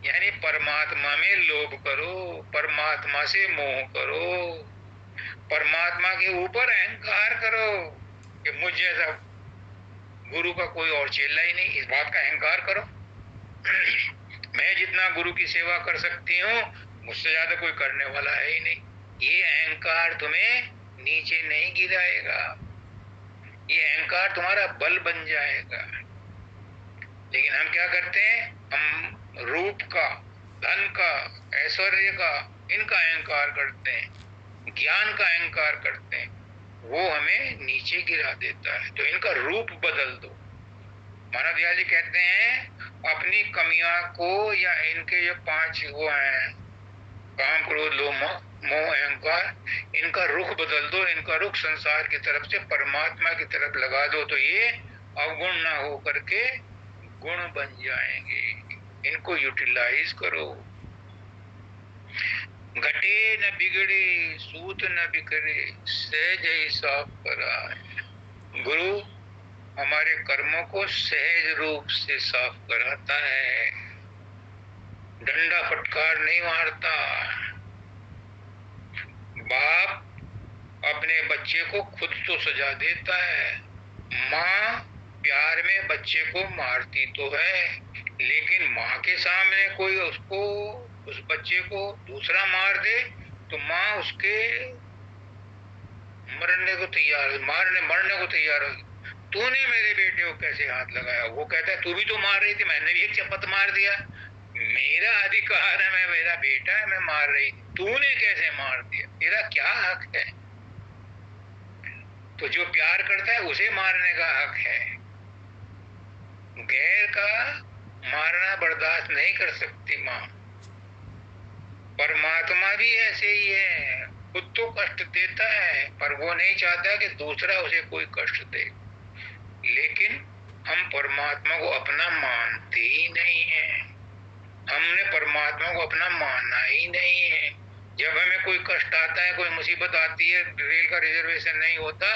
यानी परमात्मा में लोभ करो, परमात्मा से मोह करो, परमात्मा के ऊपर अहंकार करो कि मुझ जैसा गुरु का कोई और चेला ही नहीं, इस बात का अहंकार करो। मैं जितना गुरु की सेवा कर सकती हूँ मुझसे ज्यादा कोई करने वाला है ही नहीं। ये अहंकार तुम्हें नीचे नहीं गिराएगा, ये अहंकार तुम्हारा बल बन जाएगा। लेकिन हम क्या करते हैं, हम रूप का, धन का, ऐश्वर्य का, इनका अहंकार करते हैं, ज्ञान का अहंकार करते हैं, वो हमें नीचे गिरा देता है। तो इनका रूप बदल दो। मानव दयाल जी कहते हैं अपनी कमियां को, या इनके जो 5 वो हैं, काम क्रोध लोभ मोह अहंकार, इनका रुख बदल दो, इनका रुख संसार की तरफ से परमात्मा की तरफ लगा दो, तो ये अवगुण ना हो करके गुण बन जाएंगे। इनको यूटिलाइज करो। घटे न बिगड़े सूत न बिखरे, सहज ही साफ कराए। गुरु हमारे कर्मों को सहज रूप से साफ कराता है, डंडा फटकार नहीं मारता। बाप अपने बच्चे को खुद तो सजा देता है, माँ प्यार में बच्चे को मारती तो है, लेकिन माँ के सामने कोई उसको, उस बच्चे को दूसरा मार दे तो माँ उसके मरने को तैयार, मरने को तैयार होगी। तूने मेरे बेटे को कैसे हाथ लगाया? वो कहता है तू भी तो मार रही थी, मैंने भी एक चपत मार दिया, मेरा अधिकार है, मैं, मेरा बेटा है, मैं मार रही थी, तूने कैसे मार दिया, तेरा क्या हक है? तो जो प्यार करता है उसे मारने का हक है, गैर का मारना बर्दाश्त नहीं कर सकती माँ। परमात्मा भी ऐसे ही है, खुद तो कष्ट देता है पर वो नहीं चाहता कि दूसरा उसे कोई कष्ट दे। लेकिन हम परमात्मा को अपना मानते ही नहीं है, हमने परमात्मा को अपना माना ही नहीं है। जब हमें कोई कष्ट आता है, कोई मुसीबत आती है, रेल का रिजर्वेशन नहीं होता,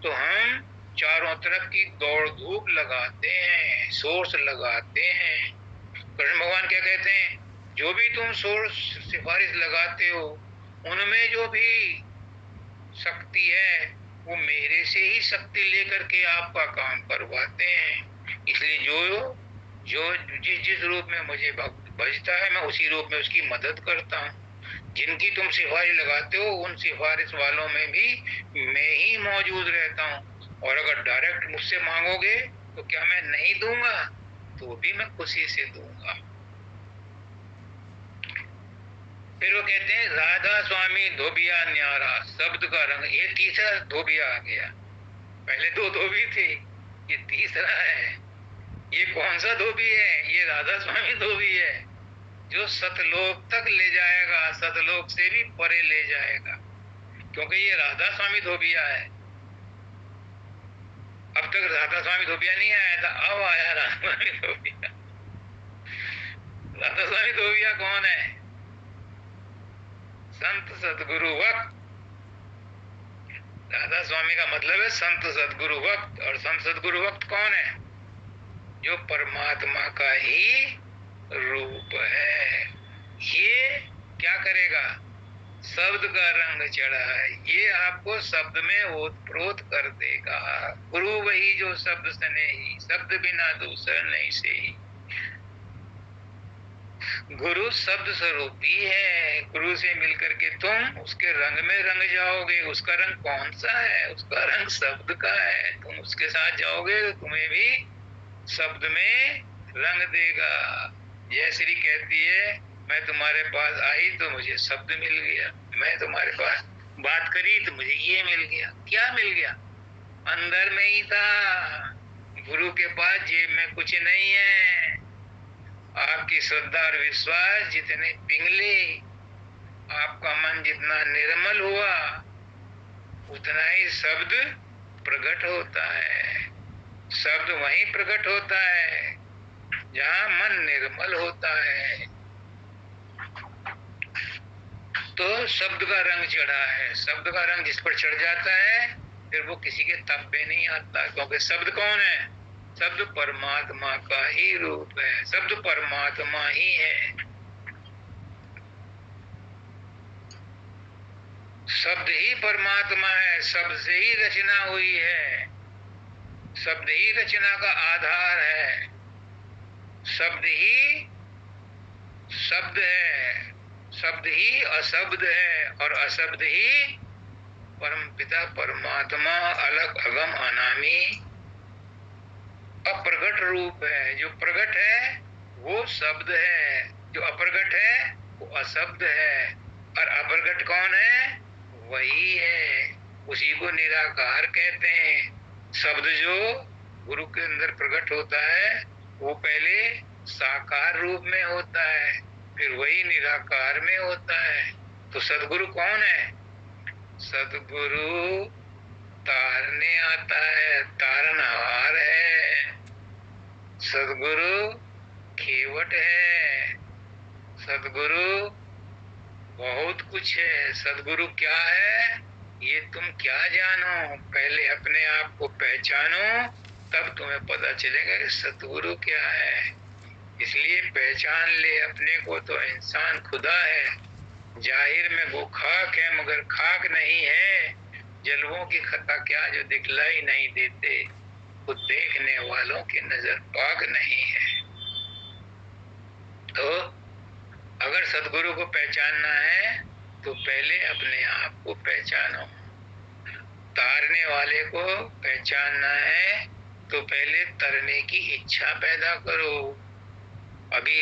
तो हम चारों तरफ की दौड़ धूप लगाते हैं, सोर्स लगाते हैं। कृष्ण भगवान क्या कहते हैं, जो भी तुम सोर्स सिफारिश लगाते हो उनमें जो भी शक्ति है वो मेरे से ही शक्ति लेकर के आपका काम करवाते हैं। इसलिए जो जो जिस जिस रूप में मुझे भजता है मैं उसी रूप में उसकी मदद करता हूँ। जिनकी तुम सिफारिश लगाते हो उन सिफारिश वालों में भी मैं ही मौजूद रहता हूँ। और अगर डायरेक्ट मुझसे मांगोगे तो क्या मैं नहीं दूंगा, तो भी मैं खुशी से दूंगा। फिर वो कहते हैं राधा स्वामी धोबिया न्यारा, शब्द का रंग, ये तीसरा धोबिया आ गया। पहले दो धोबी थे, ये तीसरा है। ये कौन सा धोबी है, ये राधा स्वामी धोबी है, जो सतलोक तक ले जाएगा, सतलोक से भी परे ले जाएगा। क्योंकि ये राधा स्वामी धोबिया है। अब तक राधा स्वामी धोबिया नहीं आया था, अब आया राधा स्वामी धोबिया। राधा स्वामी धोबिया कौन है, संत सतगुरु वक्त। राधा स्वामी का मतलब है संत सतगुरु वक्त। और संत सतगुरु वक्त कौन है, जो परमात्मा का ही रूप है। ये क्या करेगा, शब्द का रंग चढ़ा है, ये आपको शब्द में ओतप्रोत कर देगा। गुरु वही जो शब्द सने ही, शब्द बिना दूसर नहीं से ही। गुरु शब्द स्वरूपी है, गुरु से मिलकर के तुम उसके रंग में रंग जाओगे। उसका रंग कौन सा है, उसका रंग शब्द का है। तुम उसके साथ जाओगे तो तुम्हें भी शब्द में रंग देगा। जय श्री कहती है मैं तुम्हारे पास आई तो मुझे शब्द मिल गया, मैं तुम्हारे पास बात करी तो मुझे ये मिल गया। क्या मिल गया, अंदर में ही था। गुरु के पास जेब में कुछ नहीं है। आपकी श्रद्धा और विश्वास जितने पिघले, आपका मन जितना निर्मल हुआ, उतना ही शब्द प्रकट होता है। शब्द वहीं प्रकट होता है जहां मन निर्मल होता है। तो शब्द का रंग चढ़ा है, शब्द का रंग जिस पर चढ़ जाता है फिर वो किसी के तब पे नहीं आता। क्योंकि शब्द कौन है, शब्द परमात्मा का ही रूप है, शब्द परमात्मा ही है। शब्द ही परमात्मा है, शब्द से ही रचना हुई है, शब्द ही रचना का आधार है, शब्द ही शब्द है, शब्द ही अशब्द है और अशब्द ही परमपिता परमात्मा अलग अगम अनामी अप्रगट रूप है। जो प्रगट है वो शब्द है, जो अप्रगट है वो अशब्द है। और अप्रगट कौन है, वही है, उसी को निराकार कहते हैं। शब्द जो गुरु के अंदर प्रकट होता है वो पहले साकार रूप में होता है, फिर वही निराकार में होता है। तो सदगुरु कौन है, सदगुरु तारने आता है, तारनहार है। सदगुरु खेवट है, सदगुरु बहुत कुछ है। सदगुरु क्या है ये तुम क्या जानो, पहले अपने आप को पहचानो, तब तुम्हें पता चलेगा कि सदगुरु क्या है। इसलिए पहचान ले अपने को तो इंसान खुदा है। जाहिर में वो खाक है मगर खाक नहीं है। जलवों की खता क्या जो दिखलाई नहीं देते, खुद देखने वालों की नजर पाक नहीं है। तो अगर सदगुरु को पहचानना है तो पहले अपने आप को पहचानो। तारने वाले को पहचानना है तो पहले तरने की इच्छा पैदा करो। अभी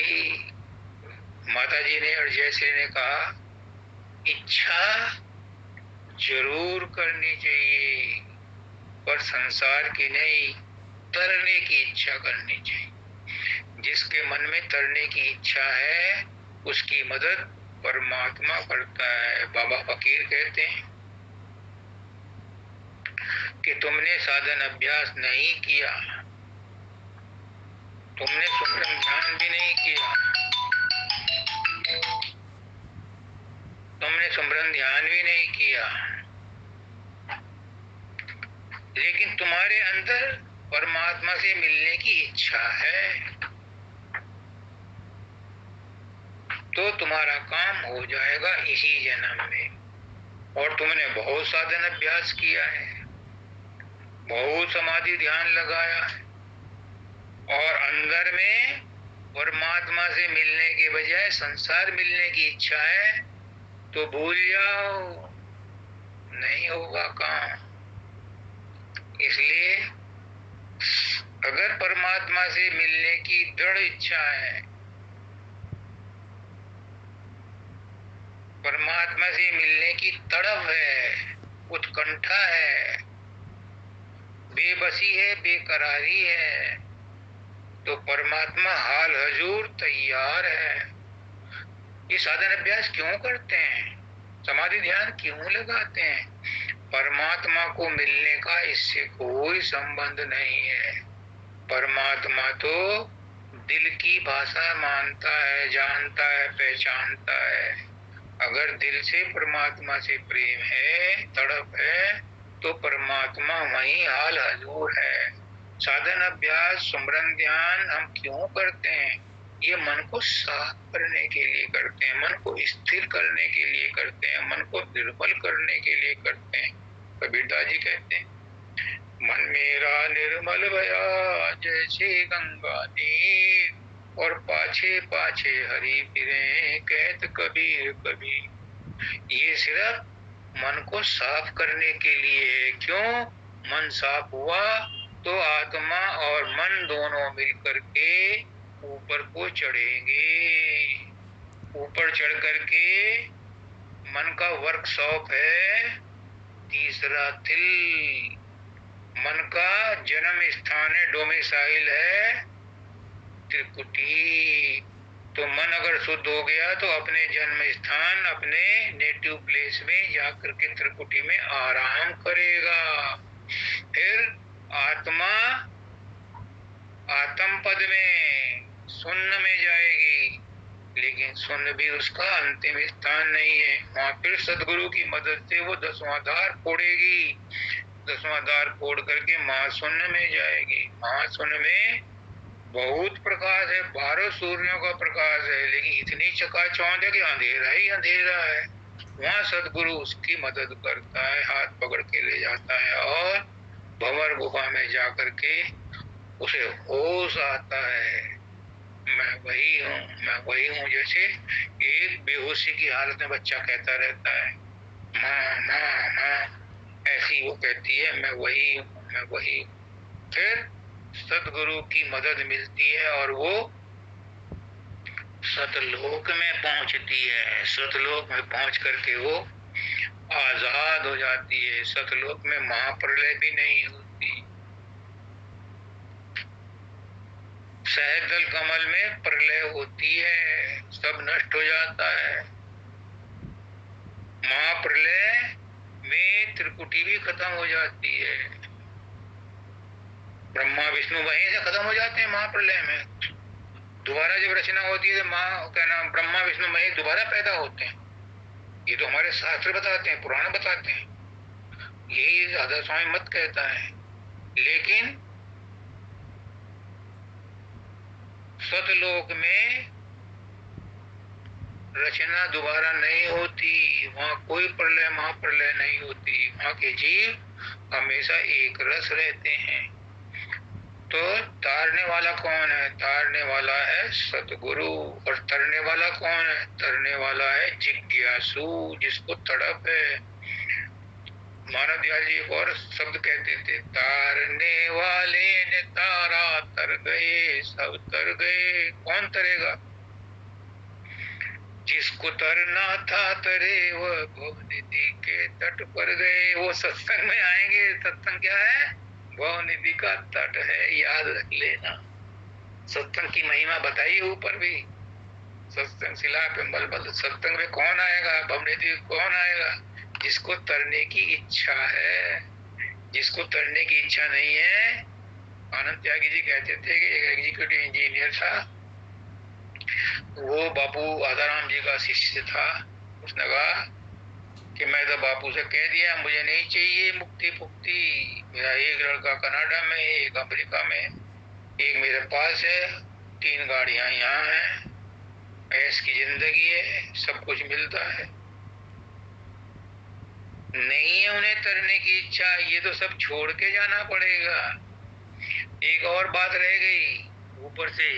माता जी ने और जयश्री ने कहा इच्छा जरूर करनी चाहिए, पर संसार की नहीं, तरने की इच्छा करनी चाहिए। जिसके मन में तरने की इच्छा है उसकी मदद परमात्मा करता है। बाबा फकीर कहते हैं कि तुमने साधन अभ्यास नहीं किया, तुमने सुमरन ध्यान भी नहीं किया, तुमने सुमरन ध्यान भी नहीं किया, लेकिन तुम्हारे अंदर परमात्मा से मिलने की इच्छा है, तो तुम्हारा काम हो जाएगा इसी जन्म में। और तुमने बहुत साधन अभ्यास किया है, बहुत समाधि ध्यान लगाया है, और अंदर में परमात्मा से मिलने के बजाय संसार मिलने की इच्छा है, तो भूल जाओ, नहीं होगा काम। इसलिए अगर परमात्मा से मिलने की दृढ़ इच्छा है, परमात्मा से मिलने की तड़प है, उत्कंठा है, बेबसी है, बेकरारी है, तो परमात्मा हाल हजूर तैयार है। ये साधन अभ्यास क्यों करते हैं, समाधि ध्यान क्यों लगाते हैं? परमात्मा को मिलने का इससे कोई संबंध नहीं है। परमात्मा तो दिल की भाषा मानता है, जानता है, पहचानता है। अगर दिल से परमात्मा से प्रेम है, तड़प है, तो परमात्मा वहीं हाल हजूर है। साधन अभ्यास सुमरन ध्यान हम क्यों करते हैं? ये मन को साफ करने के लिए करते हैं, मन को स्थिर करने के लिए करते हैं, मन को निर्मल करने के लिए करते हैं। कबीरदास जी कहते हैं, मन मेरा निर्मल भया जैसे गंगा नीर, और पाछे पाछे हरि फिरे कहत कबीर कबीर। ये सिर्फ मन को साफ करने के लिए है। क्यों? मन साफ हुआ तो आत्मा और मन दोनों मिलकर के ऊपर को चढ़ेंगे। ऊपर चढ़ करके मन का वर्कशॉप है तीसरा तिल, मन का जन्म स्थान है, डोमिसाइल है त्रिकुटी। तो मन अगर शुद्ध हो गया तो अपने जन्म स्थान, अपने नेटिव प्लेस में जाकर के त्रिकुटी में आराम करेगा। फिर आत्मा आत्म पद में शून्य में जाएगी, लेकिन शून्य भी उसका अंतिम स्थान नहीं है। वहां फिर सदगुरु की मदद से वो 10वां द्वार फोड़ेगी, 10वां द्वार फोड़ करके महाशून्य में जाएगी। महाशून्य में बहुत प्रकाश है, 12 सूर्यों का प्रकाश है, लेकिन इतनी चकाचौंध है कि अंधेरा ही अंधेरा है। वहां सदगुरु उसकी मदद करता है, हाथ पकड़ के ले जाता है, और भंवर गुफा में जाकर के उसे होश आता है, मैं वही हूँ, मैं वही हूँ। जैसे एक बेहोशी की हालत में बच्चा कहता रहता है, माँ माँ माँ, ऐसी वो कहती है, मैं वही हूँ, मैं वही। फिर सदगुरु की मदद मिलती है और वो सतलोक में पहुंचती है। सतलोक में पहुंच करके वो आजाद हो जाती है। सतलोक में महाप्रलय भी नहीं होती। सहजल कमल में प्रलय होती है, सब नष्ट हो जाता है। महाप्रलय में त्रिकुटी भी खत्म हो जाती है। ब्रह्मा विष्णु वहीं से खत्म हो जाते हैं महाप्रलय में। दोबारा जब रचना होती है तो माँ क्या नाम ब्रह्मा विष्णु महेश दोबारा पैदा होते हैं। ये तो हमारे शास्त्र बताते हैं, पुराण बताते हैं, यही राधा स्वामी मत कहता है। लेकिन सतलोक में रचना दोबारा नहीं होती, वहां कोई प्रलय महाप्रलय नहीं होती। वहां के जीव हमेशा एक रस रहते हैं। तो तारने वाला कौन है? तारने वाला है सतगुरु। और तरने वाला कौन है? तरने वाला है जिज्ञासु, जिसको तड़प है। मानव दयाल जी एक और शब्द कहते थे, तारने वाले ने तारा तर गए, सब तर गए। कौन तरेगा? जिसको तरना था तरे, वह भवनिधि के तट पर गए। वो सत्संग में आएंगे। सत्संग क्या है? भवनिधि का तट है, याद रख लेना। सत्संग की महिमा बताइए ऊपर भी। सत्संग शिला पे बल सत्संग में कौन आएगा, बमने जी कौन आएगा? जिसको तरने की इच्छा है। जिसको तरने की इच्छा नहीं है, आनंद त्यागी जी कहते थे कि एक एग्जीक्यूटिव इंजीनियर था, वो बापू आदाराम जी का शिष्य था। उसने कहा कि मैं तो बापू से कह दिया मुझे नहीं चाहिए मुक्ति फुक्ति, मेरा एक लड़का कनाडा में, एक अमेरिका में, एक मेरे पास है, 3 गाड़ियां यहाँ हैं, ऐश की जिंदगी है, सब कुछ मिलता है। नहीं है उन्हें तरने की इच्छा, ये तो सब छोड़ के जाना पड़ेगा। एक और बात रह गई ऊपर से,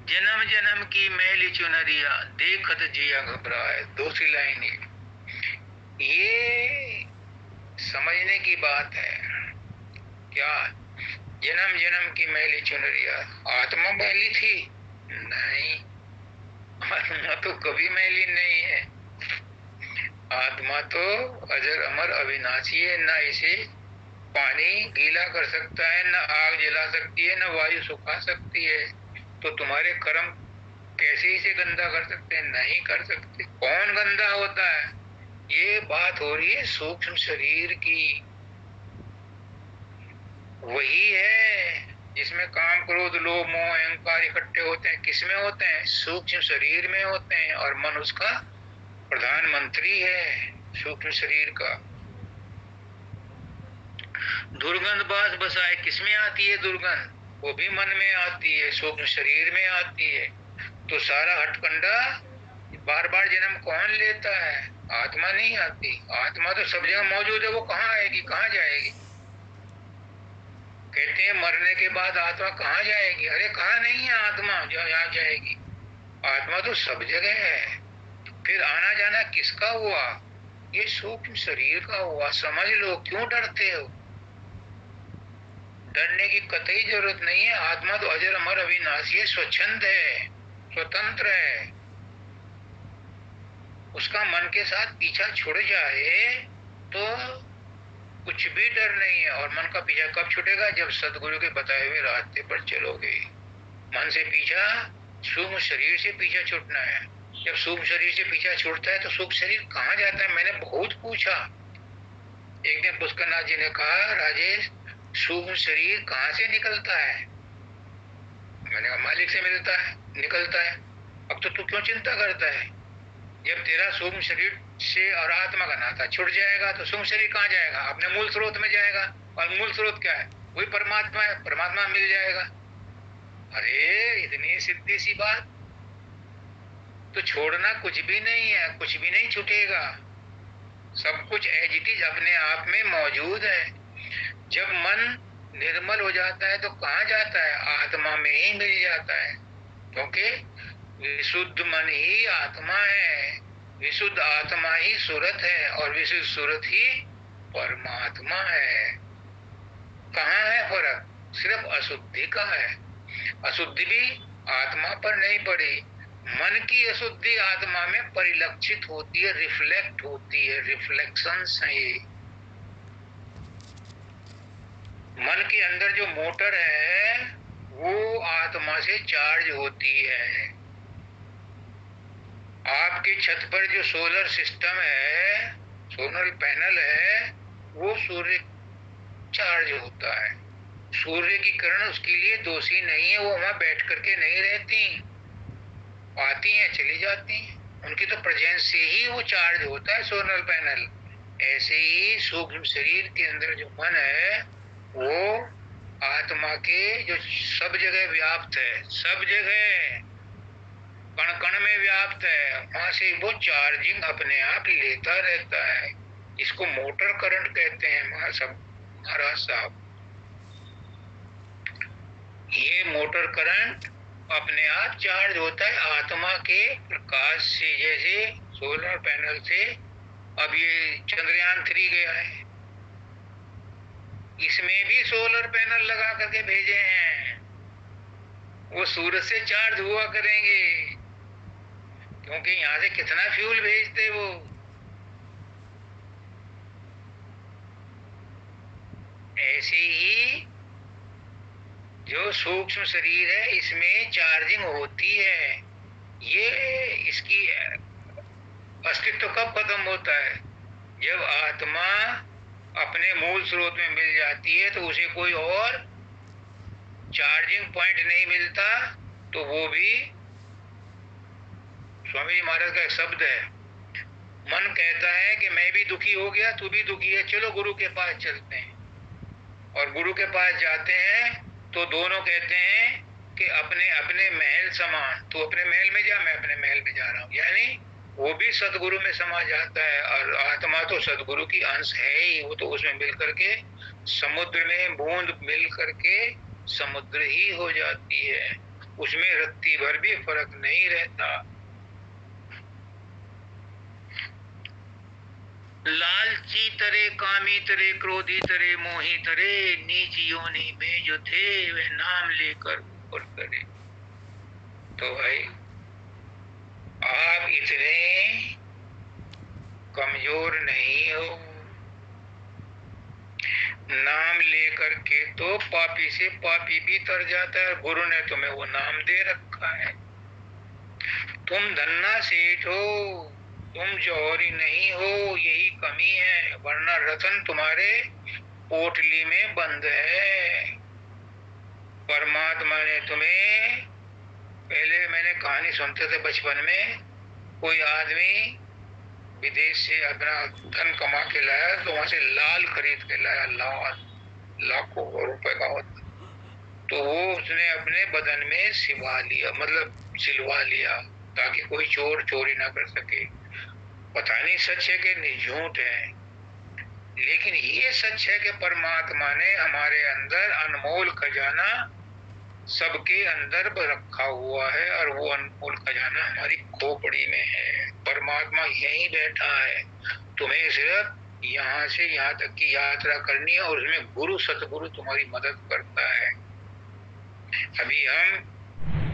जन्म जन्म की मैली चुनरिया देखत जिया घबराए, दूसरी लाइन ये समझने की बात है। क्या जन्म जन्म की मैली चुनरिया? आत्मा मैली थी? नहीं, आत्मा तो कभी मैली नहीं है। आत्मा तो अजर अमर अविनाशी है, ना इसे पानी गीला कर सकता है, ना आग जला सकती है, ना वायु सुखा सकती है। तो तुम्हारे कर्म कैसे इसे गंदा कर सकते हैं? नहीं कर सकते। कौन गंदा होता है? ये बात हो रही है सूक्ष्म शरीर की। वही है जिसमें काम क्रोध लोभ मोह अहंकार इकट्ठे होते हैं। किसमें होते हैं? सूक्ष्म शरीर में होते हैं। और मन उसका प्रधानमंत्री है, सूक्ष्म शरीर का। दुर्गंध बास बसाए, किसमें आती है दुर्गंध? वो भी मन में आती है, सूक्ष्म शरीर में आती है। तो सारा हथकंडा बार बार जन्म कौन लेता है? आत्मा नहीं आती। आत्मा तो सब जगह मौजूद है, वो कहाँ आएगी, कहाँ जाएगी? कहते हैं मरने के बाद आत्मा कहाँ जाएगी? अरे कहाँ नहीं है आत्मा जो यहाँ जाएगी। आत्मा तो सब जगह है। फिर आना जाना किसका हुआ? ये सूक्ष्म शरीर का हुआ। समझ लो, क्यों डरते हो? डरने की कतई जरूरत नहीं है। आत्मा तो अजर अमर अविनाशी है, स्वच्छंद है, स्वतंत्र है। उसका मन के साथ पीछा छुड़ जाए तो कुछ भी डर नहीं है। और मन का पीछा कब छूटेगा? जब सदगुरु के बताए हुए रास्ते पर चलोगे। मन से पीछा, सूक्ष्म शरीर से पीछा छूटना है। जब सूक्ष्म शरीर से पीछा छूटता है तो सूक्ष्म शरीर कहाँ जाता है? मैंने बहुत पूछा। एक दिन पुष्करनाथ जी ने कहा, राजेश सूक्ष्म शरीर कहाँ से निकलता है? मैंने कहा मालिक से मिलता है, निकलता है। अब तो तू क्यों चिंता करता है? जब तेरा सूक्ष्म शरीर से और आत्मा का नाता छूट जाएगा तो सूक्ष्म शरीर कहाँ जाएगा? अपने मूल स्रोत में जाएगा। और मूल स्रोत क्या है? वही परमात्मा है, परमात्मा मिल जाएगा। अरे इतनी सीधी सी बात। तो छोड़ना कुछ भी नहीं है, कुछ भी नहीं छूटेगा। सब कुछ एज इट इज अपने आप में मौजूद है। जब मन निर्मल हो जाता है तो कहाँ जाता है? आत्मा में ही मिल जाता है। क्योंकि विशुद्ध मन ही आत्मा है, विशुद्ध आत्मा ही सूरत है, और विशुद्ध सूरत ही परमात्मा है। कहाँ है फर्क? सिर्फ अशुद्धि का है। अशुद्धि भी आत्मा पर नहीं पड़ी। मन की अशुद्धि आत्मा में परिलक्षित होती है, रिफ्लेक्ट होती है, रिफ्लेक्शंस है ये। मन के अंदर जो मोटर है वो आत्मा से चार्ज होती है। आपके छत पर जो सोलर सिस्टम है, सोलर पैनल है, वो सूर्य चार्ज होता है। सूर्य की किरण उसके लिए दोषी नहीं है। वो वहां बैठ करके नहीं रहती, आती हैं चली जाती हैं। उनकी तो प्रेजेंस से ही वो चार्ज होता है सोलर पैनल। ऐसे ही सूक्ष्म शरीर के अंदर जो मन है वो आत्मा के जो सब जगह व्याप्त है, सब जगह कण कण में व्याप्त है, वहां से वो चार्जिंग अपने आप लेता रहता है। इसको मोटर करंट कहते हैं महाराज साहब। ये मोटर करंट अपने आप चार्ज होता है आत्मा के प्रकाश से। जैसे सोलर पैनल से अब ये चंद्रयान 3 गया है, इसमें भी सोलर पैनल लगा करके भेजे हैं। वो सूरज से चार्ज हुआ करेंगे, क्योंकि यहाँ से कितना फ्यूल भेजते वो। ऐसे ही जो सूक्ष्म शरीर है इसमें चार्जिंग होती है। ये इसकी अस्तित्व कब खत्म होता है? जब आत्मा अपने मूल स्रोत में मिल जाती है तो उसे कोई और चार्जिंग पॉइंट नहीं मिलता। तो वो भी स्वामी जी महाराज का एक शब्द है, मन कहता है कि मैं भी दुखी हो गया, तू भी दुखी है, चलो गुरु के पास चलते हैं। और गुरु के पास जाते हैं तो दोनों कहते हैं कि अपने अपने महल समान, तू अपने महल में जा, मैं अपने महल में जा रहा हूं। यानी वो भी सदगुरु में समा जाता है और आत्मा तो सदगुरु की अंश है ही। वो तो उसमें मिल करके समुद्र में बूंद मिल करके समुद्र ही हो जाती है। उसमें रत्ती भर भी फर्क नहीं रहता। लालची तरे, कामी तरे, क्रोधी तरे, मोही तरे, नीच योनि में जो थे वे नाम लेकर ऊपर करे। तो भाई आप इतने कमजोर नहीं हो। नाम लेकर के तो पापी से पापी भी तर जाता है। गुरु ने तुम्हें वो नाम दे रखा है। तुम धन्ना सेठ हो, तुम जौहरी नहीं हो, यही कमी है, वरना रतन तुम्हारे पोटली में बंद है। परमात्मा ने तुम्हें, पहले मैंने कहानी सुनते थे बचपन में, कोई आदमी विदेश से अपना धन कमा के लाया तो वहां से लाल खरीद के लाया, लाल, लाखों रुपए का होता। तो वो उसने अपने बदन में सिवा लिया, मतलब सिलवा लिया, ताकि कोई चोर चोरी ना कर सके। पता नहीं सच है कि नहीं, झूठ है, लेकिन ये सच है कि परमात्मा ने हमारे अंदर अनमोल खजाना सबके अंदर रखा हुआ है और वो अनमोल खजाना हमारी खोपड़ी में है। परमात्मा यहीं बैठा है। तुम्हें सिर्फ यहाँ से यहाँ तक की यात्रा करनी है और उसमें गुरु सतगुरु तुम्हारी मदद करता है। अभी हम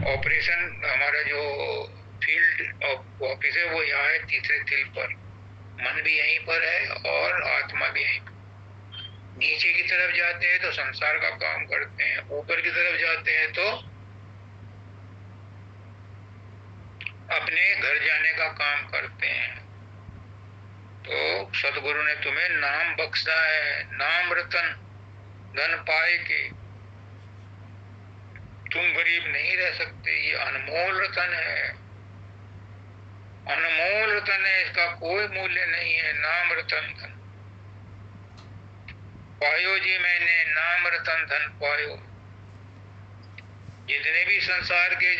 ऑपरेशन, हमारा जो फील्ड ऑफिस है वो यहाँ है, तीसरे तिल पर। मन भी यहीं पर है और आत्मा भी यहीं पर। नीचे की तरफ जाते हैं तो संसार का काम करते हैं, ऊपर की तरफ जाते हैं तो अपने घर जाने का काम करते हैं। तो सदगुरु ने तुम्हें नाम बख्शा है, नाम रतन, धन पाए के तुम गरीब नहीं रह सकते। ये अनमोल रतन है, अनमोल रतन है, इसका कोई मूल्य नहीं है। नाम रतन धन पायो जी मैंने, नाम रतन धन पायो। जितने भी संसार के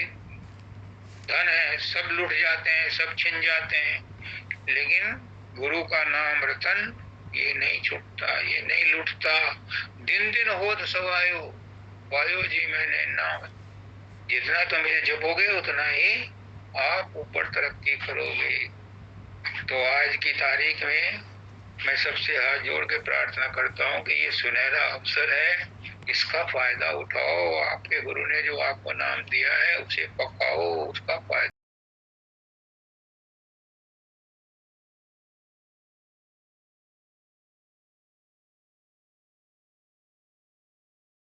धन है सब लुट जाते हैं, सब छिन जाते हैं, लेकिन गुरु का नाम रतन ये नहीं छूटता, ये नहीं लुटता। दिन दिन होत सवायो, पायो जी मैंने नाम। जितना तुम इसे जपोगे उतना ही आप ऊपर तरक्की करोगे। तो आज की तारीख में मैं सबसे हाथ जोड़ के प्रार्थना करता हूँ कि ये सुनहरा अवसर है, इसका फायदा उठाओ। आपके गुरु ने जो आपको नाम दिया है उसे पकाओ, उसका फायदा